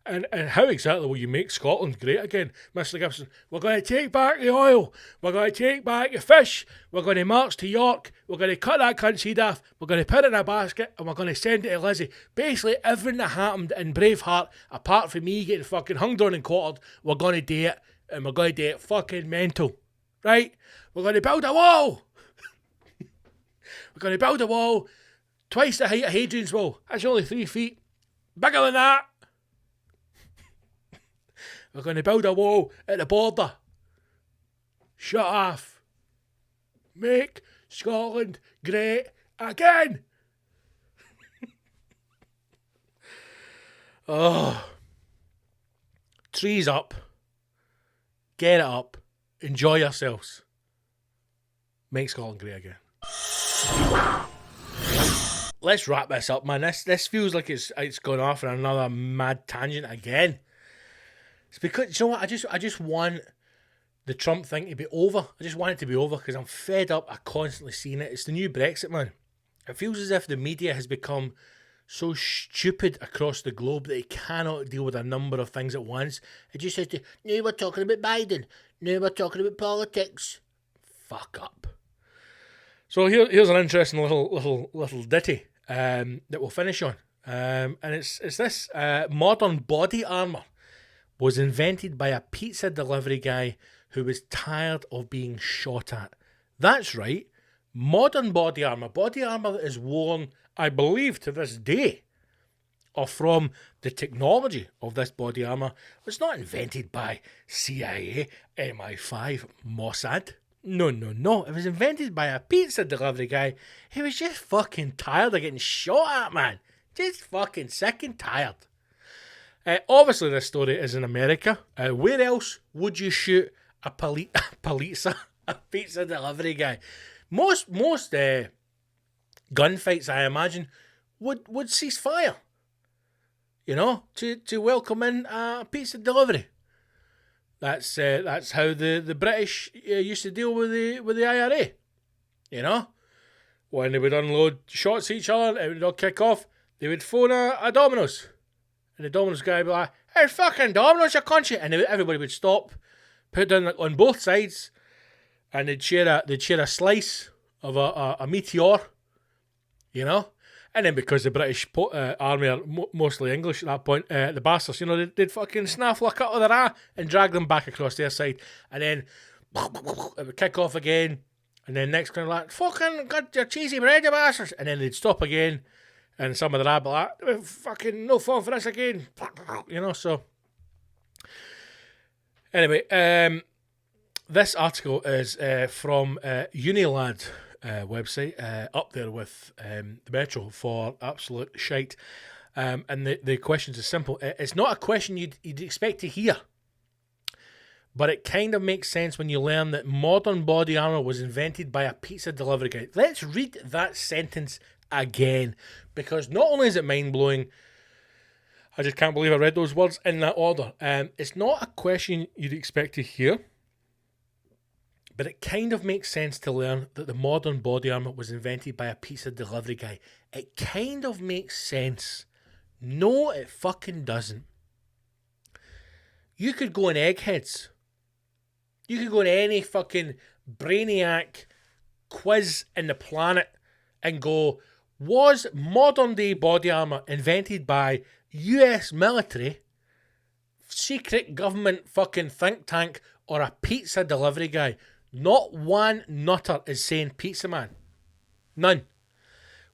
And how exactly will you make Scotland great again, Mr. Gibson? We're going to take back the oil. We're going to take back the fish. We're going to march to York. We're going to cut that cunt's head off. We're going to put it in a basket and we're going to send it to Lizzie. Basically, everything that happened in Braveheart, apart from me getting fucking hung down and quartered, we're going to do it. And we're going to do it fucking mental. Right? We're going to build a wall. We're going to build a wall twice the height of Hadrian's Wall. That's only 3 feet. Bigger than that. We're going to build a wall at the border. Shut off. Make Scotland great again. Oh. Trees up. Get it up. Enjoy yourselves. Make Scotland great again. Let's wrap this up, man. This feels like it's gone off on another mad tangent again. It's because, you know what, I just want the Trump thing to be over. I just want it to be over because I'm fed up of constantly seeing it. It's the new Brexit, man. It feels as if the media has become so stupid across the globe that it cannot deal with a number of things at once. It just says, now we're talking about Biden. Now we're talking about politics. Fuck up. So here's an interesting little ditty that we'll finish on. And it's this. Modern body armour was invented by a pizza delivery guy who was tired of being shot at. That's right. Modern body armour that is worn, I believe, to this day, or from the technology of this body armour, was not invented by CIA, MI5, Mossad. No. It was invented by a pizza delivery guy who was just fucking tired of getting shot at, man. Just fucking sick and tired. Obviously, this story is in America. Where else would you shoot a pizza delivery guy? Most gunfights, I imagine, would cease fire. You know, to welcome in a pizza delivery. That's how the British used to deal with the IRA. You know, when they would unload shots at each other, it would all kick off. They would phone a Domino's. And the Domino's guy would be like, hey, fucking Domino's, you cunt. And everybody would stop, put down on both sides, and they'd share a slice of a meteor, you know? And then because the British army are mostly English at that point, the bastards, you know, they'd fucking snaffle a cut of their eye and drag them back across their side. And then it would kick off again. And then next kind of like, fucking got your cheesy bread, you bastards. And then they'd stop again. And some of the rabble like, fucking no fun for this again. You know, so. Anyway, this article is from Unilad website, up there with the Metro for absolute shite. And the question is simple. It's not a question you'd expect to hear. But it kind of makes sense when you learn that modern body armour was invented by a pizza delivery guy. Let's read that sentence again, because not only is it mind-blowing, I just can't believe I read those words in that order. It's not a question you'd expect to hear, but it kind of makes sense to learn that the modern body armour was invented by a pizza delivery guy. It kind of makes sense. No, it fucking doesn't. You could go on Eggheads. You could go on any fucking brainiac quiz in the planet and go, was modern day body armour invented by US military, secret government fucking think tank, or a pizza delivery guy? Not one nutter is saying pizza man. None.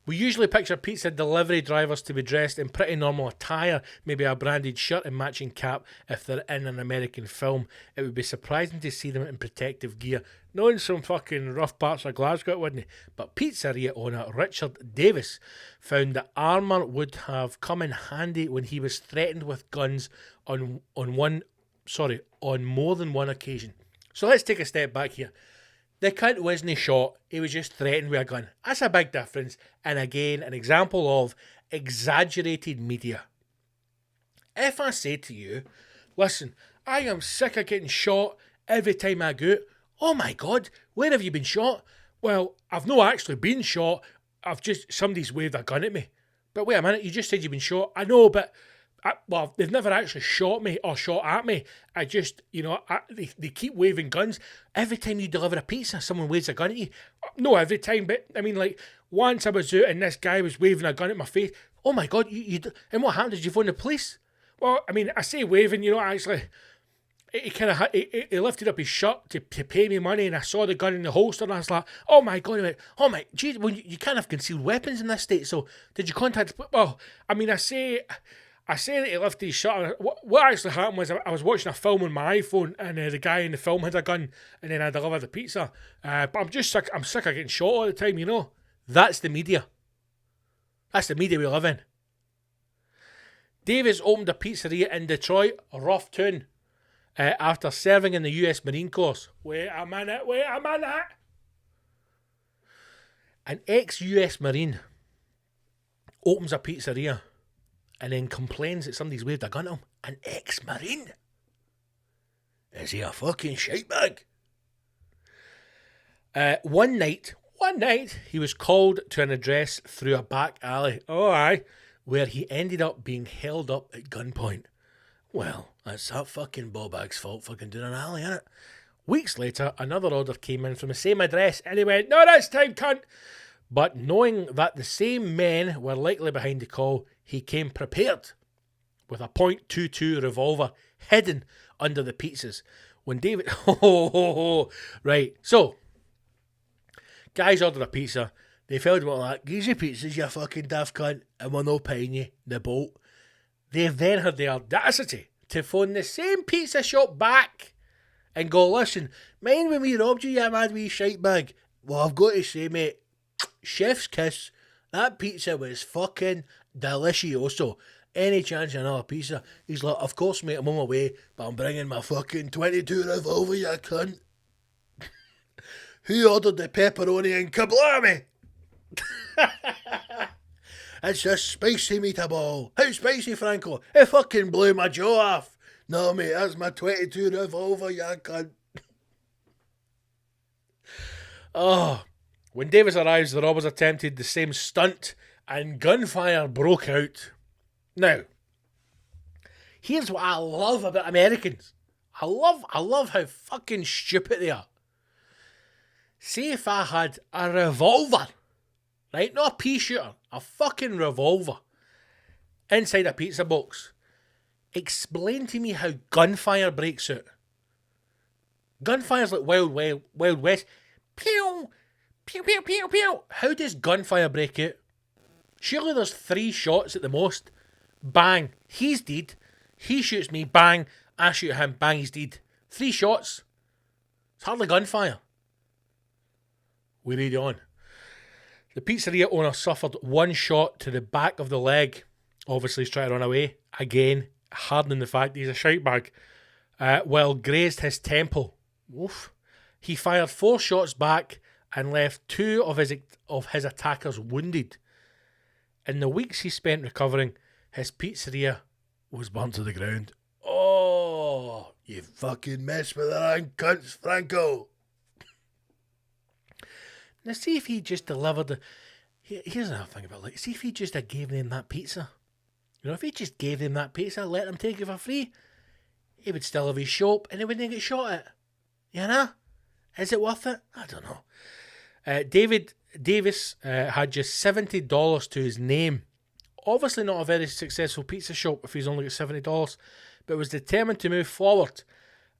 We usually picture pizza delivery drivers to be dressed in pretty normal attire, maybe a branded shirt and matching cap if they're in an American film. It would be surprising to see them in protective gear. Not in some fucking rough parts of Glasgow, wouldn't it? But pizzeria owner Richard Davis found that armour would have come in handy when he was threatened with guns on more than one occasion. So let's take a step back here. The cunt wasn't shot, he was just threatened with a gun. That's a big difference, and again, an example of exaggerated media. If I say to you, listen, I am sick of getting shot every time I go out. Oh my God, where have you been shot? Well, I've not actually been shot, somebody's waved a gun at me. But wait a minute, you just said you've been shot. I know, but well, they've never actually shot me or shot at me. I just, they keep waving guns. Every time you deliver a pizza, someone waves a gun at you. No, every time, but I mean, like, once I was out and this guy was waving a gun at my face. Oh my God, and what happened? Did you phone the police? Well, I mean, I say waving, actually, he lifted up his shirt to pay me money, and I saw the gun in the holster, and I was like, oh my God, I went, oh my, geez, well, you can't have concealed weapons in this state, so did you contact, well, I mean, I say that he lifted his shirt. What actually happened was I was watching a film on my iPhone, and the guy in the film had a gun, and then I delivered the pizza. But I'm sick of getting shot all the time, That's the media. That's the media we live in. Davis opened a pizzeria in Detroit, a rough tune, after serving in the US Marine Corps. Wait a minute. An ex-US Marine opens a pizzeria and then complains that somebody's waved a gun at him. An ex-Marine? Is he a fucking shitebag? One night, he was called to an address through a back alley. Oh, aye. Where he ended up being held up at gunpoint. Well, that's that fucking ballbag's fault fucking doing an alley, innit? Weeks later, another order came in from the same address, and he went, "No, this time, cunt!" But knowing that the same men were likely behind the call, he came prepared with a .22 revolver hidden under the pizzas. When David... Right, so, guys ordered a pizza. They filled him up like, "Gives you pizzas, you fucking daft cunt, and we're not paying you the bolt." They've then had the audacity to phone the same pizza shop back and go, "Listen, mind when we robbed you, you mad wee shite bag?" Well, I've got to say, mate, chef's kiss, that pizza was fucking delicioso. Any chance of another pizza? He's like, "Of course, mate, I'm on my way, but I'm bringing my fucking .22 revolver, you cunt." Who ordered the pepperoni and kablami? It's a spicy meatball. How spicy, Franco? It fucking blew my jaw off. No, mate, that's my .22 revolver, you cunt. Oh, when Davis arrives, the robbers attempted the same stunt and gunfire broke out. Now, here's what I love about Americans. I love how fucking stupid they are. See if I had a revolver, right? Not a pea shooter, a fucking revolver inside a pizza box. Explain to me how gunfire breaks out. Gunfire's like Wild West. Pew! Pew, pew, pew, pew. How does gunfire break out? Surely there's 3 shots at the most. Bang, he's dead. He shoots me, bang, I shoot him, bang, he's dead. 3 shots. It's hardly gunfire. We read on. The pizzeria owner suffered 1 shot to the back of the leg. Obviously, he's trying to run away. Again, hardening the fact that he's a shitebag. While grazed his temple. Oof. He fired 4 shots back and left 2 of his attackers wounded. In the weeks he spent recovering, his pizzeria was burnt to the ground. Oh, you fucking mess with the wrong cunts, Franco. Now, see if he just delivered Here's another thing about it. See if he just had gave them that pizza. If he just gave them that pizza, let them take it for free, he would still have his shop and he wouldn't get shot at. Is it worth it? I don't know. Davis had just $70 to his name. Obviously not a very successful pizza shop if he's only got $70, but was determined to move forward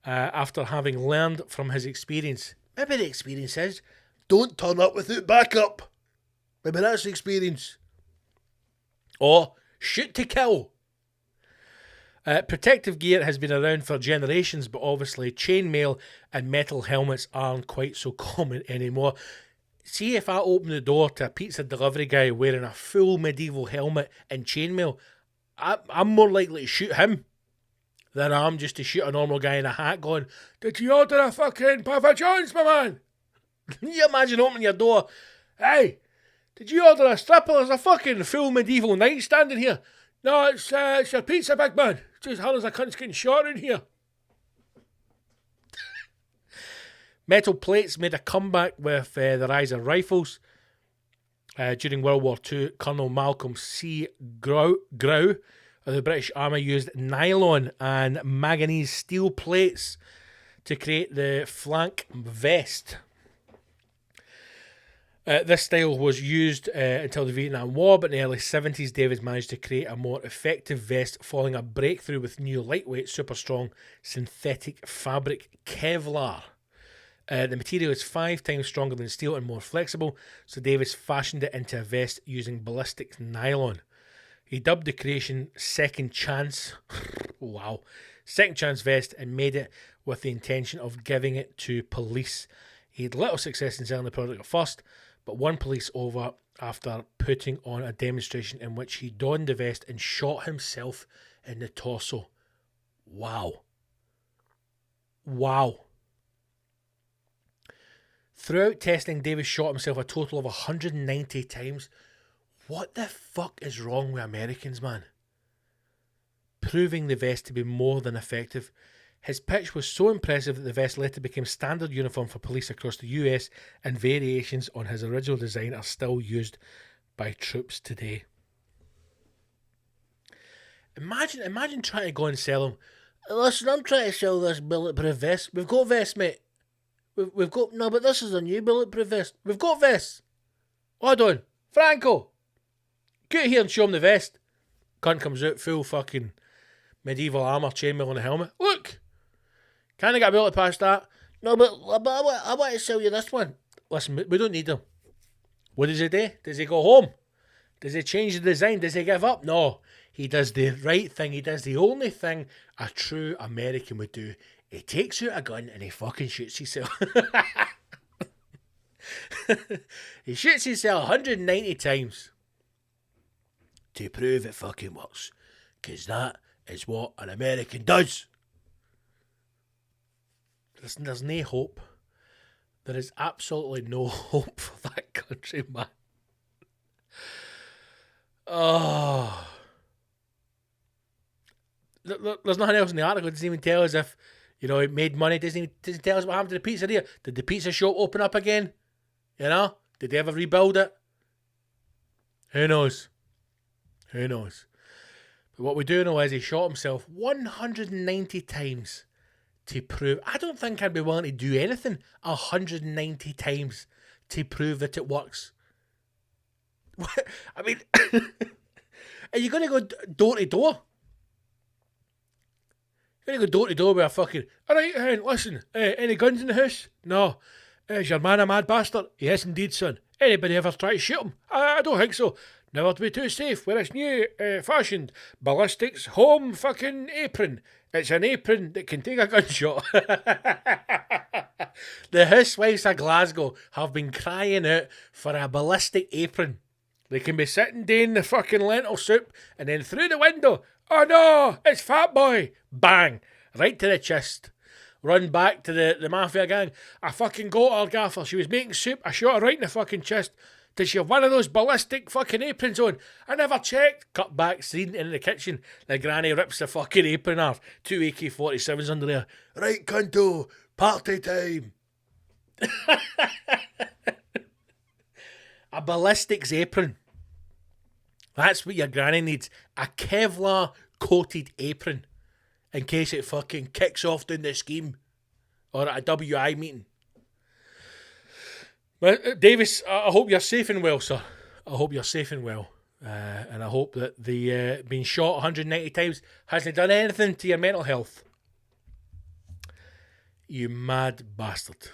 after having learned from his experience. Maybe the experience is, don't turn up without backup. Maybe that's the experience. Or shoot to kill. Protective gear has been around for generations, but obviously chainmail and metal helmets aren't quite so common anymore. See if I open the door to a pizza delivery guy wearing a full medieval helmet and chainmail, I'm more likely to shoot him than I am just to shoot a normal guy in a hat going, "Did you order a fucking Papa John's, my man?" Can you imagine opening your door? "Hey, did you order a stripper? There's a fucking full medieval knight standing here." "No, it's your pizza, big man. Just how does a cunt's getting shot in here?" Metal plates made a comeback with the rise of rifles. During World War II, Colonel Malcolm C. Grow of the British Army used nylon and manganese steel plates to create the flank vest. This style was used until the Vietnam War, but in the early 70s, Davis managed to create a more effective vest following a breakthrough with new lightweight, super strong synthetic fabric Kevlar. The material is 5 times stronger than steel and more flexible, so Davis fashioned it into a vest using ballistic nylon. He dubbed the creation Second Chance. Wow. Second Chance vest, and made it with the intention of giving it to police. He had little success in selling the product at first, but won police over after putting on a demonstration in which he donned the vest and shot himself in the torso. Wow. Wow. Throughout testing, Davis shot himself a total of 190 times. What the fuck is wrong with Americans, man? Proving the vest to be more than effective. His pitch was so impressive that the vest later became standard uniform for police across the US, and variations on his original design are still used by troops today. Imagine trying to go and sell them. Listen, I'm trying to sell this bulletproof vest. We've got vests, mate. We've got... No, but this is a new bulletproof vest. We've got vests. Hold on. Franco, get here and show him the vest. Cunt comes out, full fucking medieval armour, chainmail on the helmet. Look! Can I get a bullet past that? No, but I want to sell you this one. Listen, we don't need them. What does he do? Does he go home? Does he change the design? Does he give up? No. He does the right thing. He does the only thing a true American would do. He takes out a gun and he fucking shoots himself. He shoots himself 190 times to prove it fucking works. Because that is what an American does. There's no hope. There is absolutely no hope for that country, man. Oh. There's nothing else in the article. It doesn't even tell us if, you know, it made money. It doesn't tell us what happened to the pizzeria. Did the pizza shop open up again? You know? Did they ever rebuild it? Who knows? Who knows? But what we do know is he shot himself 190 times to prove... I don't think I'd be willing to do anything 190 times to prove that it works. I mean, are you going to go door to door? You're going to go door to door with a fucking... Alright, listen, any guns in the house? No. Is your man a mad bastard? Yes, indeed, son. Anybody ever try to shoot him? I don't think so. Never to be too safe. Wear this new fashioned ballistics home fucking apron. It's an apron that can take a gunshot. The housewives of Glasgow have been crying out for a ballistic apron. They can be sitting doing the fucking lentil soup and then through the window, oh no, it's Fat Boy. Bang. Right to the chest. Run back to the mafia gang. I fucking got her, gaffer. She was making soup. I shot her right in the fucking chest. Did she have one of those ballistic fucking aprons on? I never checked. Cut back, scene in the kitchen. The granny rips the fucking apron off. 2 AK-47s under there. Right, cunto. Party time. A ballistics apron. That's what your granny needs. A Kevlar coated apron. In case it fucking kicks off down the scheme. Or at a WI meeting. But Davis, I hope you're safe and well, sir. I hope you're safe and well. And I hope that the being shot 190 times hasn't done anything to your mental health. You mad bastard.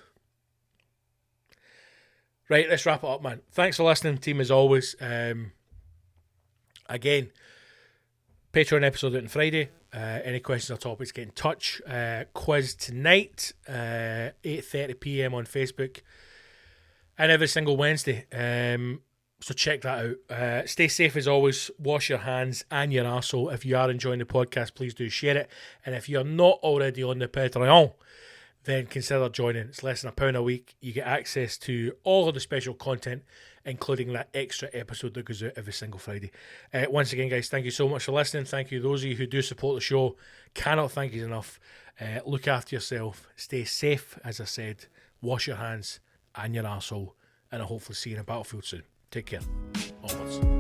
Right, let's wrap it up, man. Thanks for listening, team, as always. Again, Patreon episode out on Friday. Any questions or topics, get in touch. Quiz tonight, 8:30 PM on Facebook. And every single Wednesday. So check that out. Stay safe as always. Wash your hands and your arsehole. If you are enjoying the podcast, please do share it. And if you're not already on the Patreon, then consider joining. It's less than £1 a week. You get access to all of the special content, including that extra episode that goes out every single Friday. Once again, guys, thank you so much for listening. Thank you, those of you who do support the show. Cannot thank you enough. Look after yourself. Stay safe, as I said. Wash your hands and your arsehole. And I'll hopefully see you in a battlefield soon. Take care. Onwards.